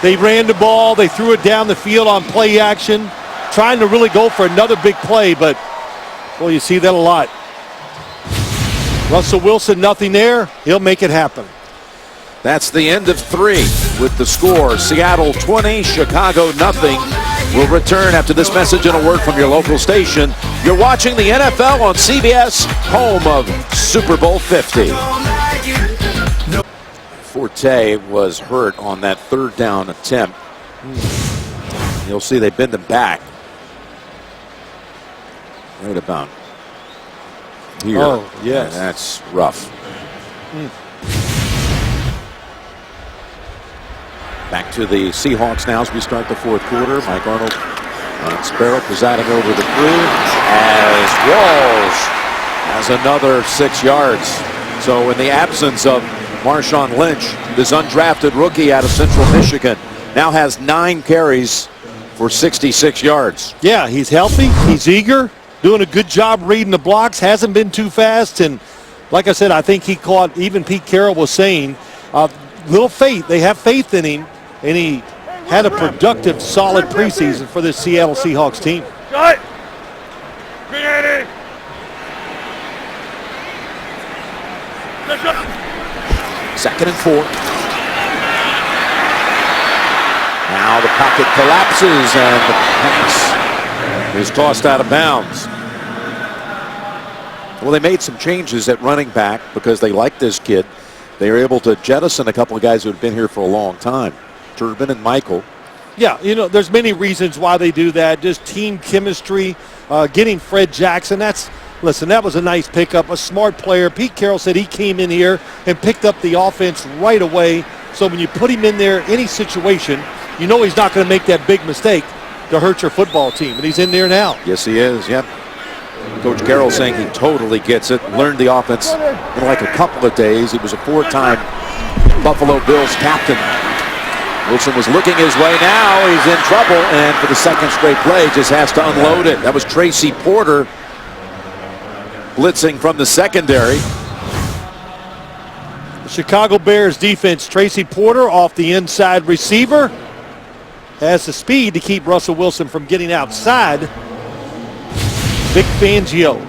They ran the ball, they threw it down the field on play action, trying to really go for another big play, but, well, you see that a lot. Russell Wilson, nothing there. He'll make it happen. That's the end of 3 with the score. Seattle 20, Chicago nothing. We'll return after this message and a word from your local station. You're watching the NFL on CBS, home of Super Bowl 50. Forte was hurt on that 3rd down attempt. You'll see they bend him back. Right about here. Oh, yes. And that's rough. Back to the Seahawks now as we start the 4th quarter. Mike Arnold and Sparrow presiding over the crew as Rawls has another 6 yards. So in the absence of Marshawn Lynch, this undrafted rookie out of Central Michigan, now has 9 carries for 66 yards. Yeah, he's healthy, he's eager, doing a good job reading the blocks, hasn't been too fast, and like I said, I think he caught, even Pete Carroll was saying, little faith, they have faith in him, and he had a productive, solid preseason for this Seattle Seahawks team. Shut! 2nd and 4. Now the pocket collapses and the pass is tossed out of bounds. Well, they made some changes at running back because they like this kid. They were able to jettison a couple of guys who had been here for a long time. Turbin and Michael. Yeah, you know, there's many reasons why they do that. Just team chemistry, getting Fred Jackson. Listen, that was a nice pickup, a smart player. Pete Carroll said he came in here and picked up the offense right away. So when you put him in there, any situation, you know he's not going to make that big mistake to hurt your football team. And he's in there now. Yes, he is, yep. Coach Carroll saying he totally gets it. Learned the offense in like a couple of days. He was a 4-time Buffalo Bills captain. Wilson was looking his way. Now he's in trouble, and for the second straight play, just has to unload it. That was Tracy Porter blitzing from the secondary. The Chicago Bears defense, Tracy Porter off the inside receiver. Has the speed to keep Russell Wilson from getting outside. Vic Fangio,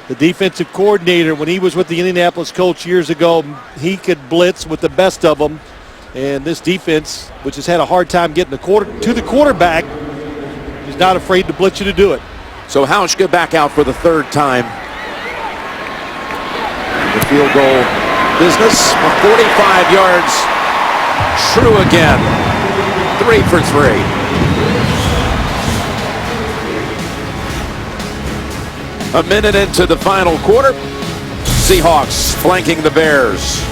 the defensive coordinator, when he was with the Indianapolis Colts years ago, he could blitz with the best of them. And this defense, which has had a hard time getting to the quarterback, is not afraid to blitz you to do it. So Hauschka back out for the third time. The field goal business for 45 yards. True again. 3 for 3. A minute into the final quarter. Seahawks flanking the Bears.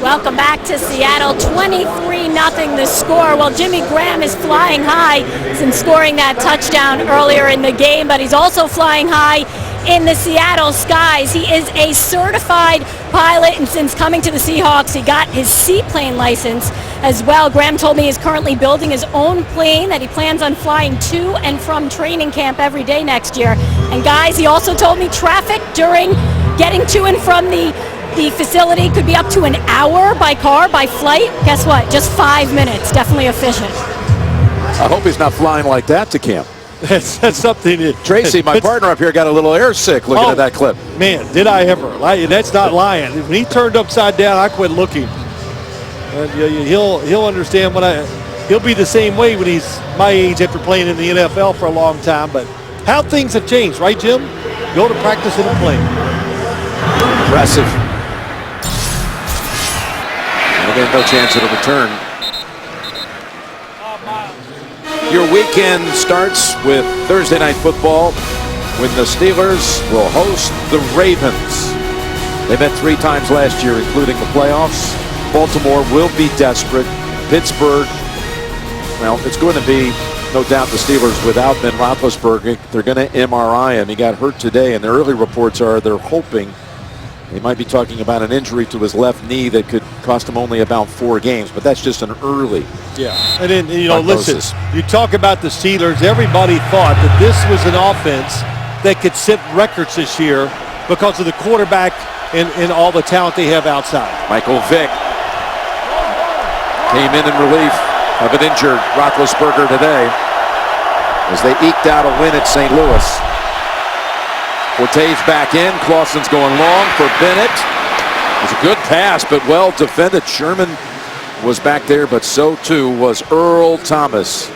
Welcome back to Seattle. 23-0 the score. Well, Jimmy Graham is flying high since scoring that touchdown earlier in the game, but he's also flying high in the Seattle skies. He is a certified pilot, and since coming to the Seahawks, he got his seaplane license as well. Graham told me he's currently building his own plane that he plans on flying to and from training camp every day next year. And guys, he also told me traffic during getting to and from the facility could be up to an hour by car, by flight. Guess what? Just 5 minutes. Definitely efficient. I hope he's not flying like that to camp. That's something that Tracy, my partner up here, got a little air sick looking at that clip. Man, did I ever. That's not lying. When he turned upside down, I quit looking. He'll understand he'll be the same way when he's my age after playing in the NFL for a long time. But how things have changed, right, Jim? Go to practice in a plane. Impressive. There's no chance of a return. Your weekend starts with Thursday Night Football when the Steelers will host the Ravens. They met 3 times last year, including the playoffs. Baltimore will be desperate. Pittsburgh, well, it's going to be, no doubt, the Steelers without Ben Roethlisberger. They're going to MRI him. He got hurt today, and the early reports are they're hoping they might be talking about an injury to his left knee that could cost him only about 4 games, but that's just an early. Yeah, and then, prognosis. Listen, you talk about the Steelers, everybody thought that this was an offense that could set records this year because of the quarterback and all the talent they have outside. Michael Vick came in relief of an injured Roethlisberger today as they eked out a win at St. Louis. Forte's back in. Clausen's going long for Bennett. It was a good pass, but well defended. Sherman was back there, but so too was Earl Thomas.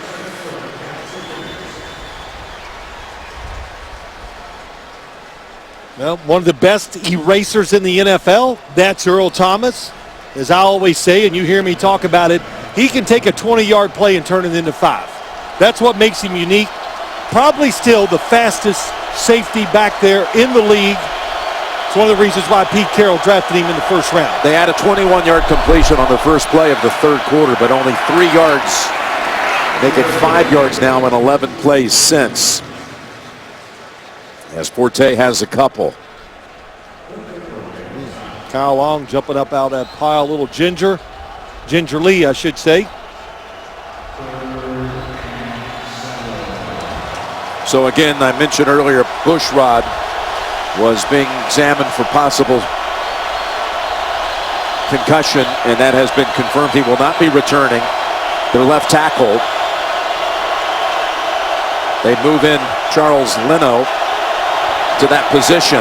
Well, one of the best erasers in the NFL, that's Earl Thomas. As I always say, and you hear me talk about it, he can take a 20-yard play and turn it into 5. That's what makes him unique. Probably still the fastest safety back there in the league. It's one of the reasons why Pete Carroll drafted him in the first round. They had a 21-yard completion on the first play of the third quarter, but only 3 yards. Make it 5 yards now in 11 plays since. As Forte has a couple. Kyle Long jumping up out of that pile, little gingerly, I should say. So again, I mentioned earlier, Bushrod was being examined for possible concussion, and that has been confirmed. He will not be returning. Their left tackle. They move in Charles Leno to that position.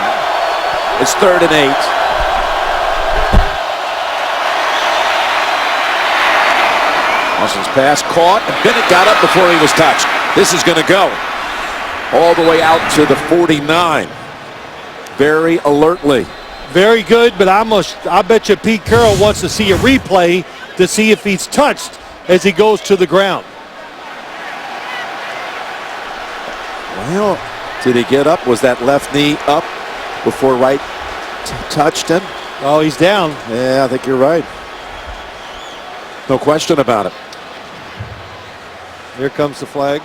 It's 3rd and 8. Austin's pass caught, and Bennett got up before he was touched. This is going to go all the way out to the 49. Very alertly. Very good, but I bet you Pete Carroll wants to see a replay to see if he's touched as he goes to the ground. Well, did he get up? Was that left knee up before right touched him? Oh, he's down. Yeah, I think you're right. No question about it. Here comes the flag.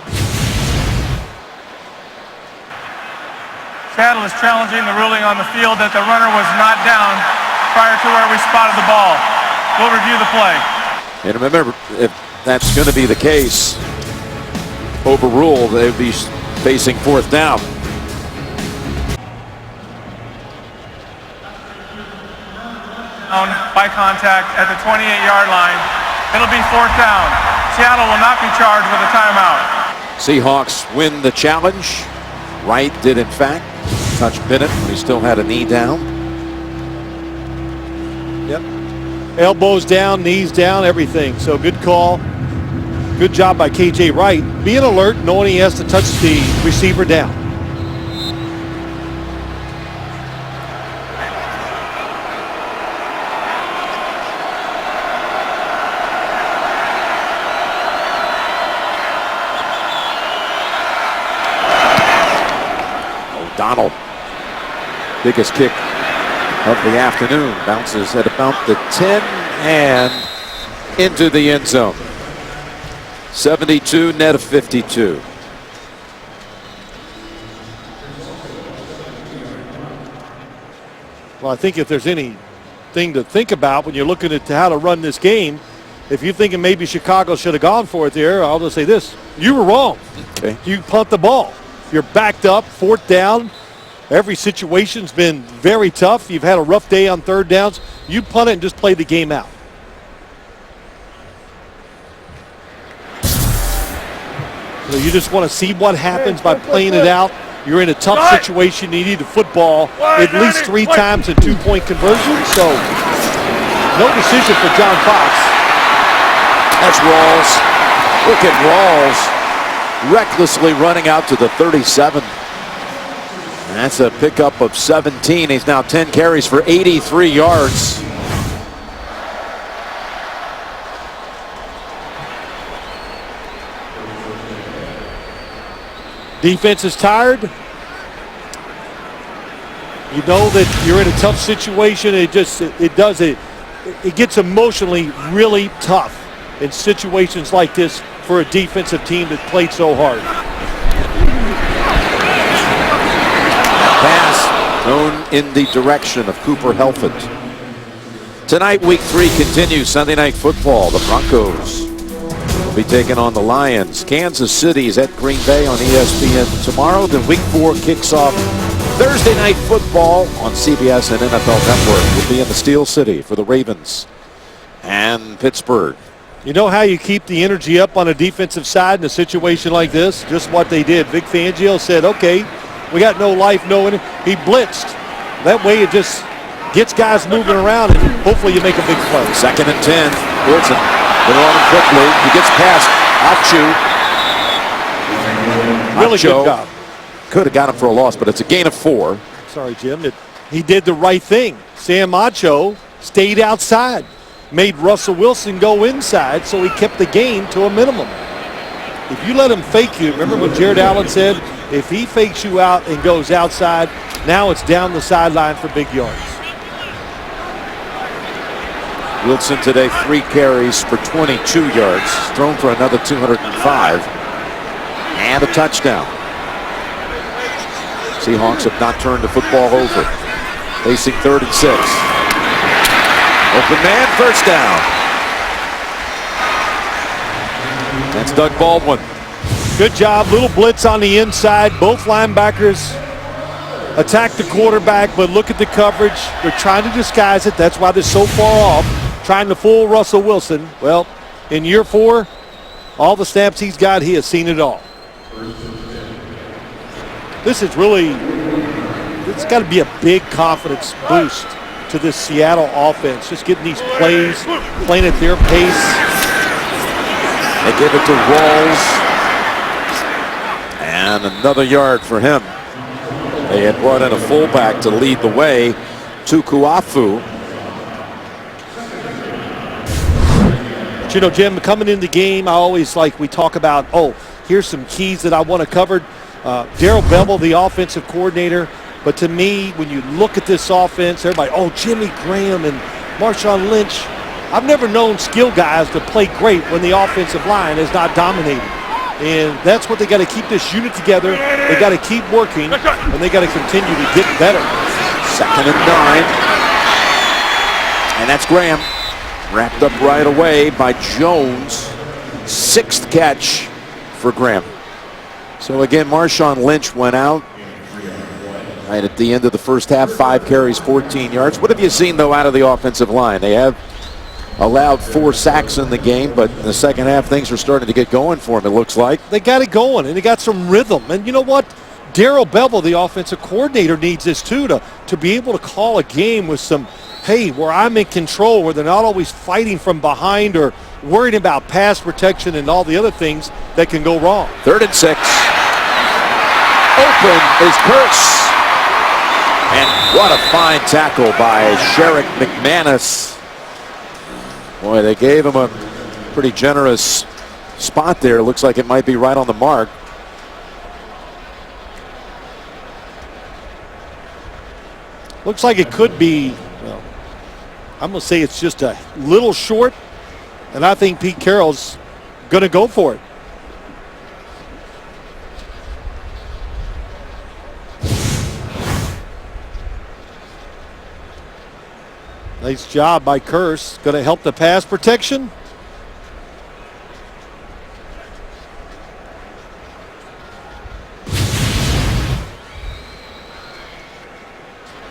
is challenging the ruling on the field that the runner was not down prior to where we spotted the ball. We'll review the play. And remember, if that's going to be the case, overruled, they would be facing fourth down. By contact at the 28-yard line. It'll be fourth down. Seattle will not be charged with a timeout. Seahawks win the challenge. Wright did, in fact, touch Bennett when he still had a knee down. Yep. Elbows down, knees down, everything. So good call. Good job by KJ Wright. Being alert, knowing he has to touch the receiver down. Donald, biggest kick of the afternoon, bounces at about the 10 and into the end zone. 72, net of 52. Well, I think if there's anything to think about when you're looking at how to run this game, if you're thinking maybe Chicago should have gone for it there, I'll just say this. You were wrong. Okay. You punt the ball. You're backed up, fourth down. Every situation's been very tough. You've had a rough day on third downs. You punt it and just play the game out. So you just want to see what happens by playing it out. You're in a tough situation. You need the football at least 3 times a 2-point conversion. So no decision for John Fox. That's Rawls. Look at Rawls recklessly running out to the 37. And that's a pickup of 17. He's now 10 carries for 83 yards. Defense is tired. You know that you're in a tough situation. It gets emotionally really tough in situations like this for a defensive team that played so hard. Pass thrown in the direction of Cooper Helfand. Tonight, week 3 continues. Sunday night football. The Broncos will be taking on the Lions. Kansas City is at Green Bay on ESPN tomorrow. Then week 4 kicks off Thursday night football on CBS and NFL Network. We'll be in the Steel City for the Ravens and Pittsburgh. You know how you keep the energy up on a defensive side in a situation like this? Just what they did. Vic Fangio said, okay, we got no life, no energy. He blitzed. That way it just gets guys moving around and hopefully you make a big play. 2nd and 10. Wilson, they're on him quickly. He gets past Achu. Really good job. Could have got him for a loss, but it's a gain of 4. Sorry, Jim. He did the right thing. Sam Acho stayed outside. Made Russell Wilson go inside, so he kept the gain to a minimum. If you let him fake you, remember what Jared Allen said? If he fakes you out and goes outside, now it's down the sideline for big yards. Wilson today 3 carries for 22 yards, thrown for another 205, and a touchdown. Seahawks have not turned the football over. Facing 3rd and 6. Open man, first down. That's Doug Baldwin. Good job. Little blitz on the inside. Both linebackers attack the quarterback, but look at the coverage. They're trying to disguise it. That's why they're so far off, trying to fool Russell Wilson. Well, in year 4, all the snaps he's got, he has seen it all. This is really, it's got to be a big confidence boost to this Seattle offense. Just getting these plays, playing at their pace. They give it to Rawls. And another yard for him. They had brought in a fullback to lead the way, Tukuafu. But you know, Jim, coming in the game, I always we talk about, here's some keys that I want to cover. Darrell Bevel, the offensive coordinator. But to me, when you look at this offense, everybody, Jimmy Graham and Marshawn Lynch. I've never known skill guys to play great when the offensive line is not dominating. And that's what they got to keep this unit together. They got to keep working, and they got to continue to get better. 2nd and 9. And that's Graham. Wrapped up right away by Jones. 6th catch for Graham. So again, Marshawn Lynch went out right at the end of the first half. 5 carries, 14 yards. What have you seen, though, out of the offensive line? They have allowed 4 sacks in the game, but in the second half, things are starting to get going for them, it looks like. They got it going, and they got some rhythm. And you know what? Darrell Bevel, the offensive coordinator, needs this, too, to be able to call a game with some, hey, where I'm in control, where they're not always fighting from behind or worrying about pass protection and all the other things that can go wrong. 3rd and 6. Open is Curse. And what a fine tackle by Sherrick McManus. Boy, they gave him a pretty generous spot there. Looks like it might be right on the mark. Looks like it could be, well, I'm going to say it's just a little short, and I think Pete Carroll's going to go for it. Nice job by Curse. Going to help the pass protection.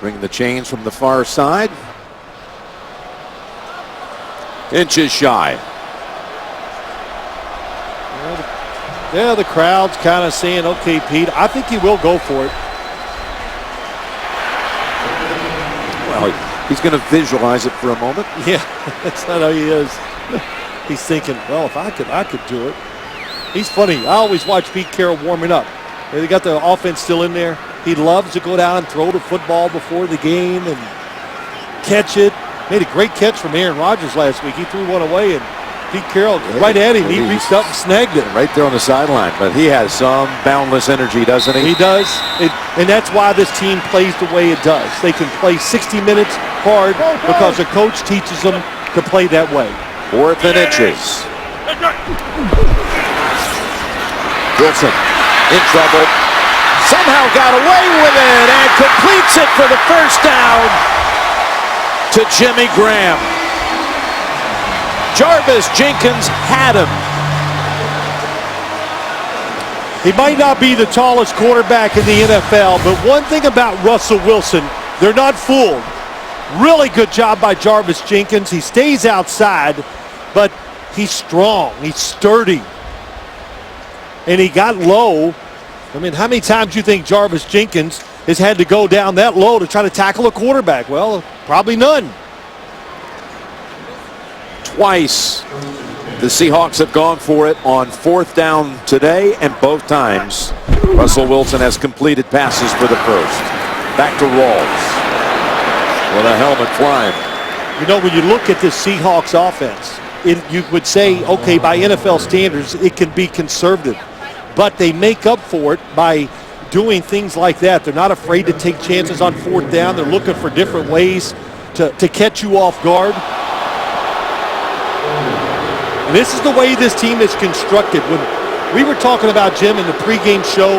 Bring the chains from the far side. Inches shy. Yeah, the crowd's kind of saying, okay, Pete, I think he will go for it. Well, he's going to visualize it for a moment. Yeah, that's not how he is. He's thinking, well, if I could do it. He's funny. I always watch Pete Carroll warming up. They got the offense still in there. He loves to go down and throw the football before the game and catch it. Made a great catch from Aaron Rodgers last week. He threw one away, and Pete Carroll right at him. He reached up and snagged it. Right there on the sideline. But he has some boundless energy, doesn't he? He does. And that's why this team plays the way it does. They can play 60 minutes hard because the coach teaches them to play that way. 4th and inches. Wilson in trouble. Somehow got away with it and completes it for the first down to Jimmy Graham. Jarvis Jenkins had him. He might not be the tallest quarterback in the NFL, but one thing about Russell Wilson, they're not fooled. Really good job by Jarvis Jenkins. He stays outside, but he's strong. He's sturdy. And he got low. I mean, how many times do you think Jarvis Jenkins has had to go down that low to try to tackle a quarterback? Well, probably none. Twice the Seahawks have gone for it on 4th down today, and both times Russell Wilson has completed passes for the first. Back to Rawls with a helmet flying. You know, when you look at this Seahawks offense, you would say, okay, by NFL standards, it can be conservative. But they make up for it by doing things like that. They're not afraid to take chances on 4th down. They're looking for different ways to catch you off guard. And this is the way this team is constructed. When we were talking about Jim in the pregame show,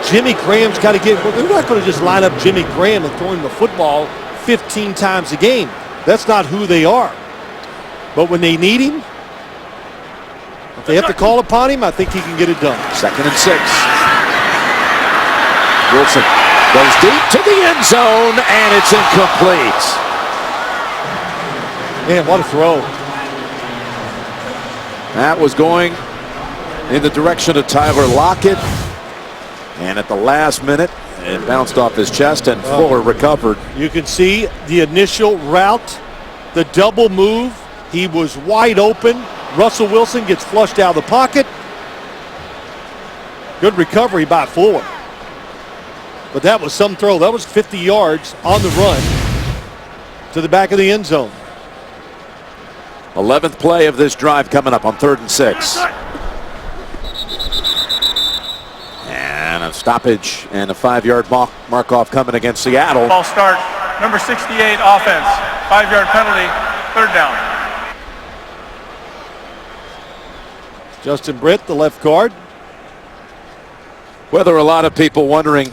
Jimmy Graham's got to get, well, they're not going to just line up Jimmy Graham and throw him the football 15 times a game. That's not who they are. But when they need him, if they have to call upon him, I think he can get it done. 2nd and 6. Wilson goes deep to the end zone, and it's incomplete. Man, what a throw. That was going in the direction of Tyler Lockett. And at the last minute, it bounced off his chest, and Fuller recovered. You can see the initial route, the double move. He was wide open. Russell Wilson gets flushed out of the pocket. Good recovery by Fuller. But that was some throw. That was 50 yards on the run to the back of the end zone. 11th play of this drive coming up on 3rd and 6. And a stoppage and a 5-yard mark-off coming against Seattle. Ball start, number 68 offense. 5-yard penalty, 3rd down. Justin Britt, the left guard. Well, there were a lot of people wondering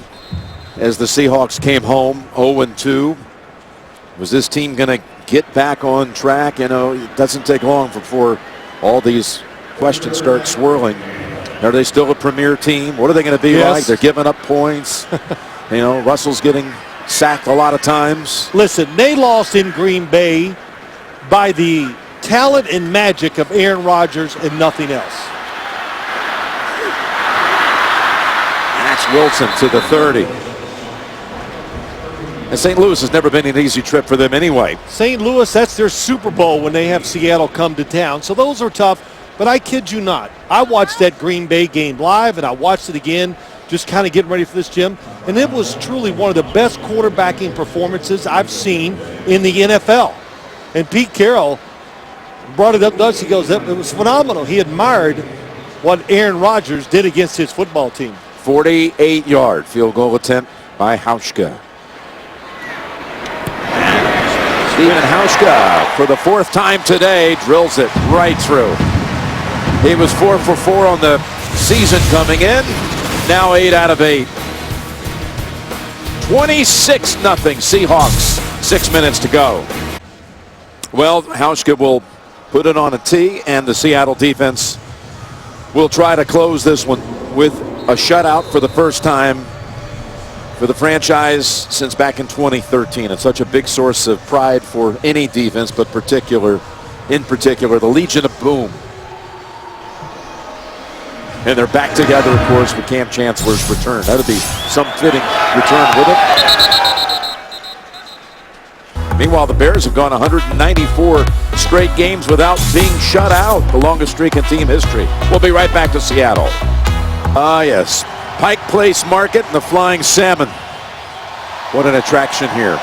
as the Seahawks came home 0-2. Was this team going to get back on track? You know, it doesn't take long before all these questions start swirling. Are they still a premier team? What are they going to be like? They're giving up points. You know, Russell's getting sacked a lot of times. Listen, they lost in Green Bay by the talent and magic of Aaron Rodgers and nothing else. That's Wilson to the 30. And St. Louis has never been an easy trip for them anyway. St. Louis, that's their Super Bowl when they have Seattle come to town. So those are tough, but I kid you not. I watched that Green Bay game live, and I watched it again, just kind of getting ready for this, Jim. And it was truly one of the best quarterbacking performances I've seen in the NFL. And Pete Carroll brought it up to us. He goes, it was phenomenal. He admired what Aaron Rodgers did against his football team. 48-yard field goal attempt by Hauschka. Steven Hauschka, for the 4th time today, drills it right through. He was 4 for 4 on the season coming in. Now 8 out of 8. 26-0 Seahawks. 6 minutes to go. Well, Hauschka will put it on a tee, and the Seattle defense will try to close this one with a shutout for the first time for the franchise since back in 2013. It's such a big source of pride for any defense, but in particular, the Legion of Boom. And they're back together, of course, with Cam Chancellor's return. That'll be some fitting return with it. Meanwhile, the Bears have gone 194 straight games without being shut out, the longest streak in team history. We'll be right back to Seattle. Yes. Pike Place Market and the Flying Salmon. What an attraction here.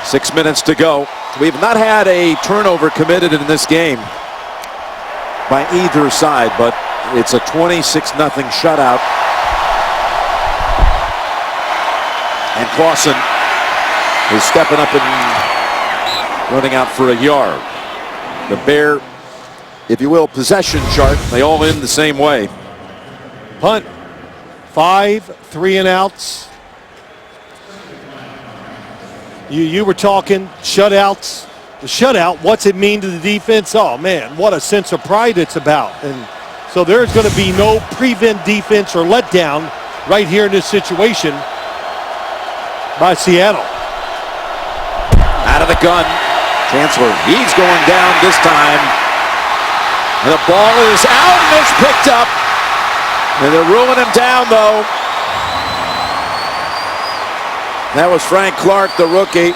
6 minutes to go. We've not had a turnover committed in this game by either side, but it's a 26-0 shutout. And Clausen is stepping up and running out for a yard. The Bear, if you will, possession chart, they all end the same way. Punt. 5 3-and-outs. You were talking shutouts. The shutout, what's it mean to the defense? Oh, man, what a sense of pride it's about. And so there's going to be no prevent defense or letdown right here in this situation by Seattle. Out of the gun. Chancellor, he's going down this time. And the ball is out and it's picked up. And they're ruling him down, though. That was Frank Clark, the rookie.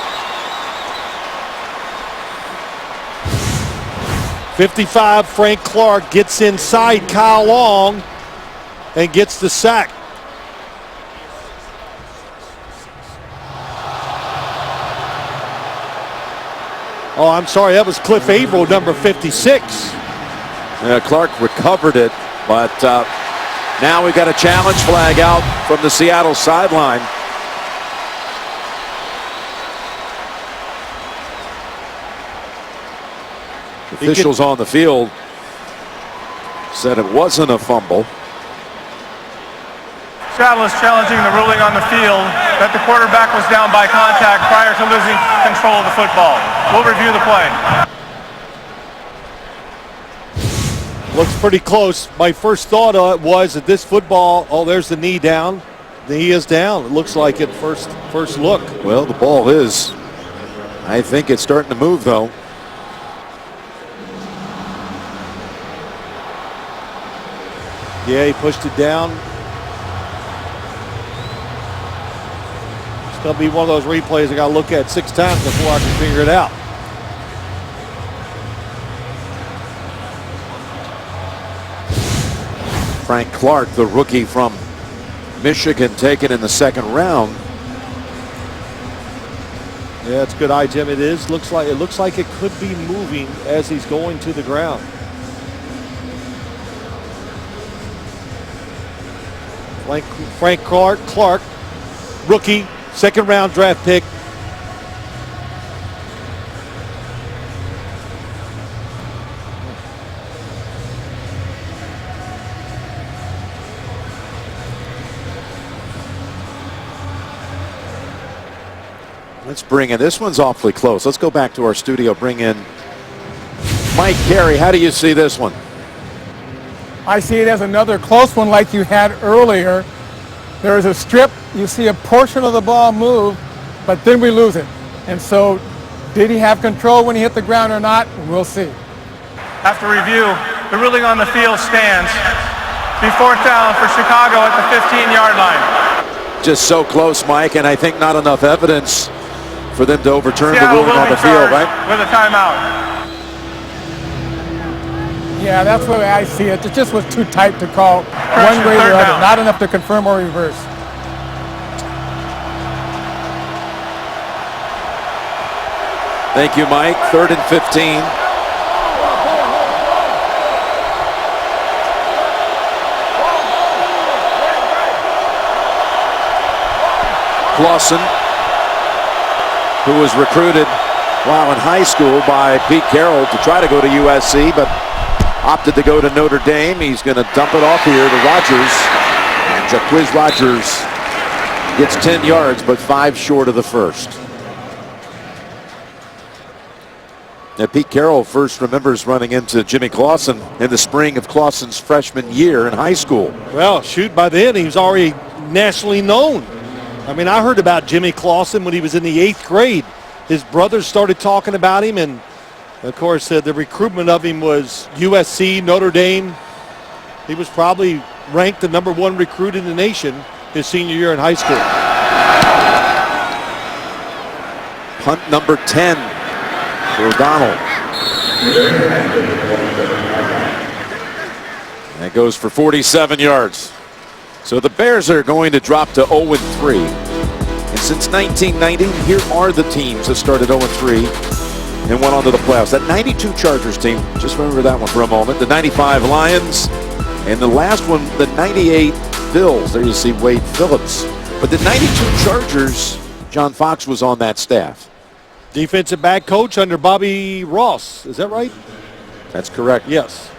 55, Frank Clark gets inside Kyle Long and gets the sack. Oh, I'm sorry, that was Cliff Averill, number 56. Clark recovered it, but now we've got a challenge flag out from the Seattle sideline. Officials on the field said it wasn't a fumble. Seattle is challenging the ruling on the field that the quarterback was down by contact prior to losing control of the football. We'll review the play. Looks pretty close. My first thought was that this football, oh, there's the knee down. The knee is down. It looks like it first look. Well, the ball is. I think it's starting to move, though. Yeah, he pushed it down. It's going to be one of those replays I got to look at 6 times before I can figure it out. Frank Clark, the rookie from Michigan, taken in the 2nd round. Yeah, it's good eye, Jim. It looks like it could be moving as he's going to the ground. Frank Clark, rookie, 2nd round draft pick. Let's bring in, this one's awfully close. Let's go back to our studio, bring in Mike Carey. How do you see this one? I see it as another close one like you had earlier. There is a strip, you see a portion of the ball move, but then we lose it. And so, did he have control when he hit the ground or not? We'll see. After review, the ruling on the field stands. Be fourth down for Chicago at the 15-yard line. Just so close, Mike, and I think not enough evidence for them to overturn the Seattle ruling will on be the field, charged right? with a timeout. Yeah, that's the way I see it. It just was too tight to call Correction, one way or third the other. down. Not enough to confirm or reverse. Thank you, Mike. 3rd and 15. Clausen, who was recruited while in high school by Pete Carroll to try to go to USC, but opted to go to Notre Dame. He's going to dump it off here to Rogers. And Jacquizz Rogers gets 10 yards, but 5 short of the first. Now, Pete Carroll first remembers running into Jimmy Clausen in the spring of Clausen's freshman year in high school. Well, shoot, by then he was already nationally known. I mean, I heard about Jimmy Clausen when he was in the 8th grade. His brothers started talking about him, and of course the recruitment of him was USC, Notre Dame. He was probably ranked the #1 recruit in the nation his senior year in high school. Punt number 10 for O'Donnell. That goes for 47 yards. So the Bears are going to drop to 0-3. And since 1990, here are the teams that started 0-3 and went on to the playoffs. That 92 Chargers team, just remember that one for a moment. The 95 Lions, and the last one, the 98 Bills. There you see Wade Phillips. But the 92 Chargers, John Fox was on that staff. Defensive back coach under Bobby Ross. Is that right? That's correct. Yes.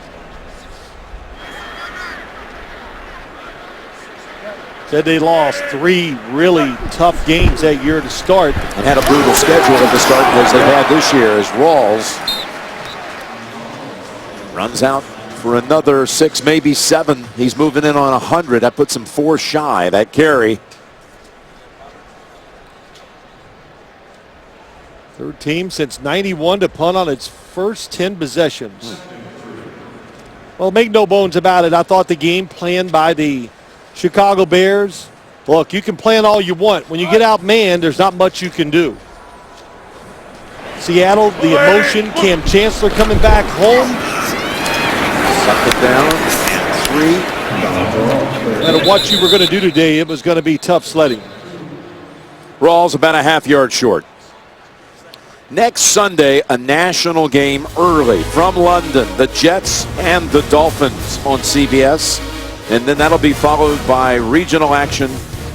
Said they lost 3 really tough games that year to start. And had a brutal schedule at the start as they had this year, as Rawls runs out for another 6, maybe 7. He's moving in on 100. That puts him 4 shy. That carry. Third team since 91 to punt on its first 10 possessions. Well, make no bones about it. I thought the game planned by the Chicago Bears, look, you can plan all you want. When you get outmanned, there's not much you can do. Seattle, the emotion, Cam Chancellor coming back home. Sucked it down. 3. No matter what you were going to do today, it was going to be tough sledding. Rawls about a half-yard short. Next Sunday, a national game early from London. The Jets and the Dolphins on CBS. And then that'll be followed by regional action.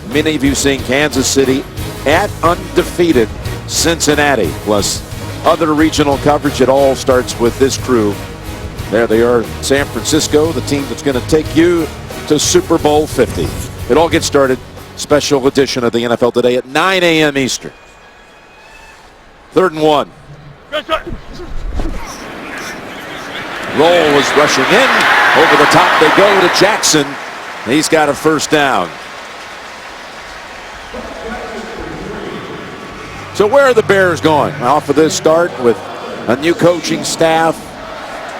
Many of you seeing Kansas City at undefeated Cincinnati. Plus other regional coverage. It all starts with this crew. There they are, San Francisco, the team that's going to take you to Super Bowl 50. It all gets started. Special edition of the NFL Today at 9 a.m. Eastern. 3rd and 1. Roll was rushing in. Over the top they go to Jackson. He's got a first down. So where are the Bears going? Off of this start with a new coaching staff.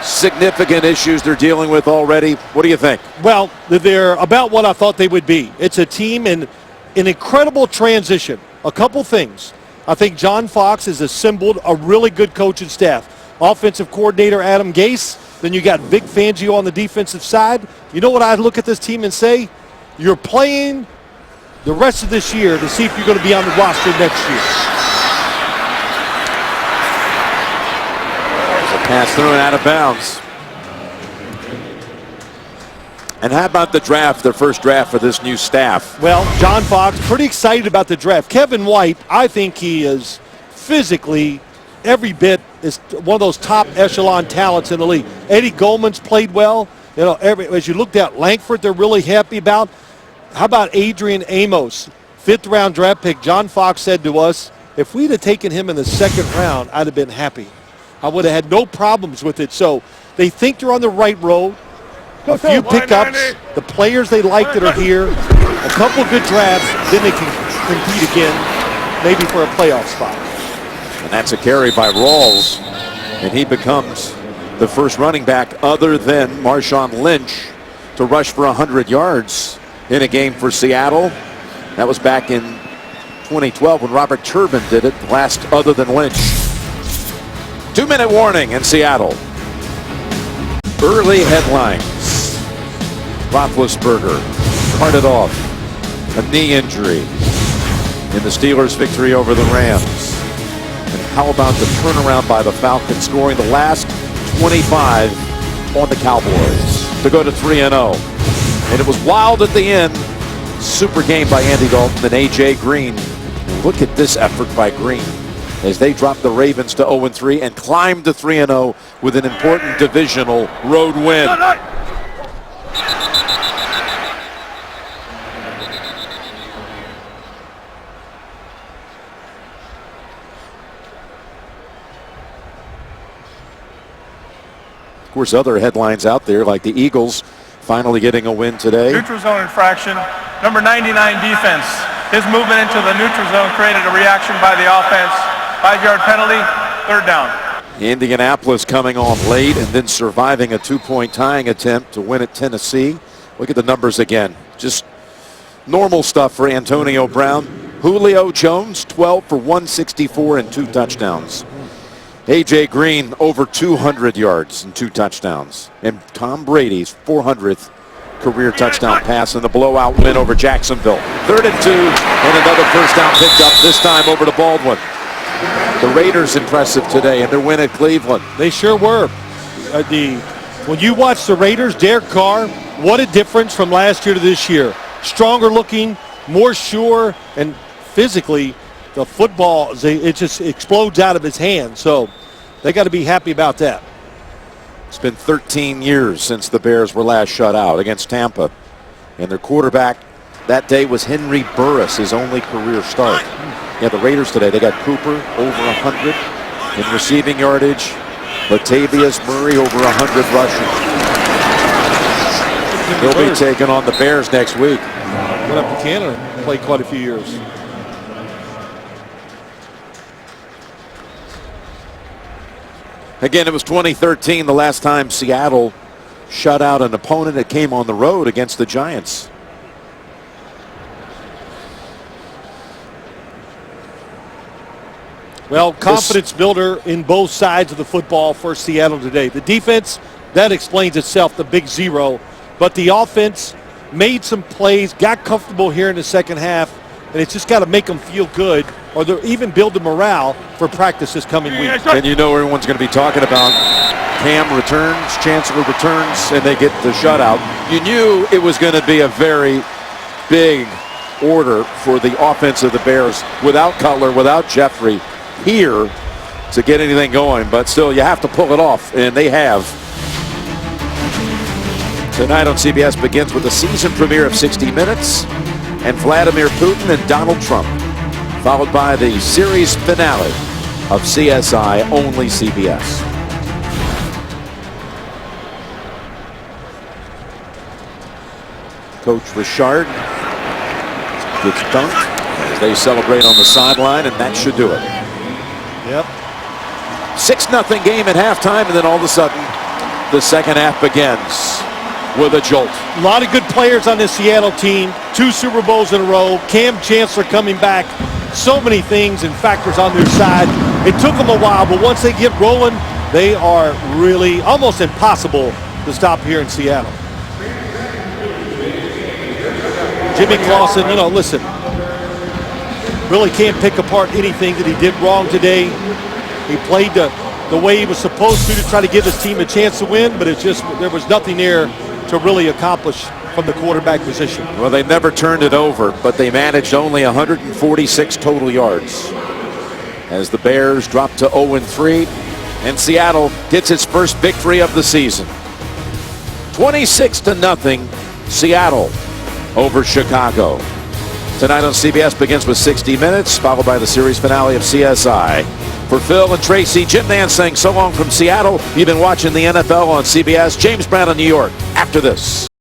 Significant issues they're dealing with already. What do you think? Well, they're about what I thought they would be. It's a team in an incredible transition. A couple things. I think John Fox has assembled a really good coaching staff. Offensive coordinator Adam Gase. Then you got Vic Fangio on the defensive side. You know what I look at this team and say? You're playing the rest of this year to see if you're going to be on the roster next year. There's a pass through and out of bounds. And how about the draft, their first draft for this new staff? Well, John Fox, pretty excited about the draft. Kevin White, I think he is physically every bit is one of those top echelon talents in the league. Eddie Goldman's played well. You know, as you looked at Langford, they're really happy about. How about Adrian Amos, 5th round draft pick? John Fox said to us, If we'd have taken him in the second round, I'd have been happy. I would have had no problems with it. So they think they're on the right road. A few pickups, the players they like that are here, a couple good drafts, then they can compete again, maybe for a playoff spot. And that's a carry by Rawls, and he becomes the first running back other than Marshawn Lynch to rush for 100 yards in a game for Seattle. That was back in 2012 when Robert Turbin did it, last other than Lynch. 2-minute warning in Seattle. Early headlines. Roethlisberger carted off, a knee injury in the Steelers' victory over the Rams. And how about the turnaround by the Falcons, scoring the last 25 on the Cowboys to go to 3-0. And it was wild at the end. Super game by Andy Dalton and A.J. Green. Look at this effort by Green as they dropped the Ravens to 0-3 and climbed to 3-0 with an important divisional road win. Of course, other headlines out there like the Eagles finally getting a win today. Neutral zone infraction. Number 99 defense. His movement into the neutral zone created a reaction by the offense. 5-yard penalty, 3rd down. Indianapolis coming on late and then surviving a 2-point tying attempt to win at Tennessee. Look at the numbers again. Just normal stuff for Antonio Brown. Julio Jones, 12 for 164 and 2 touchdowns. A.J. Green over 200 yards and 2 touchdowns. And Tom Brady's 400th career touchdown pass in the blowout win over Jacksonville. 3rd and 2 and another first down picked up, this time over to Baldwin. The Raiders impressive today in their win at Cleveland. They sure were. When you watch the Raiders, Derek Carr, what a difference from last year to this year. Stronger looking, more sure, and physically, the football, it just explodes out of his hand. So they got to be happy about that. It's been 13 years since the Bears were last shut out against Tampa. And their quarterback that day was Henry Burris, his only career start. Yeah, the Raiders today, they got Cooper over 100 in receiving yardage. Latavius Murray over 100 rushing. He'll be taking on the Bears next week. Went up to Canada, played quite a few years. Again, it was 2013, the last time Seattle shut out an opponent that came on the road against the Giants. Well, confidence builder in both sides of the football for Seattle today. The defense, that explains itself, the big 0. But the offense made some plays, got comfortable here in the second half, and it's just got to make them feel good or even build the morale for practice this coming week. And you know everyone's going to be talking about Cam returns, Chancellor returns, and they get the shutout. You knew it was going to be a very big order for the offense of the Bears without Cutler, without Jeffrey here to get anything going. But still, you have to pull it off, and they have. Tonight on CBS begins with the season premiere of 60 Minutes and Vladimir Putin and Donald Trump, followed by the series finale of CSI, only CBS. Coach Richard gets dunked as they celebrate on the sideline, and that should do it. Yep. 6-0 game at halftime, and then all of a sudden the second half begins with a jolt. A lot of good players on this Seattle team. 2 Super Bowls in a row. Cam Chancellor coming back. So many things and factors on their side. It took them a while, but once they get rolling, they are really almost impossible to stop here in Seattle. Jimmy Clausen, you know, listen, really can't pick apart anything that he did wrong today. He played the way he was supposed to try to give his team a chance to win, but it's just there was nothing there to really accomplish from the quarterback position. Well, they never turned it over, but they managed only 146 total yards as the Bears drop to 0-3, and Seattle gets its first victory of the season. 26-0, Seattle over Chicago. Tonight on CBS begins with 60 Minutes, followed by the series finale of CSI. For Phil and Tracy, Jim Nance saying so long from Seattle. You've been watching the NFL on CBS. James Brown in New York after this.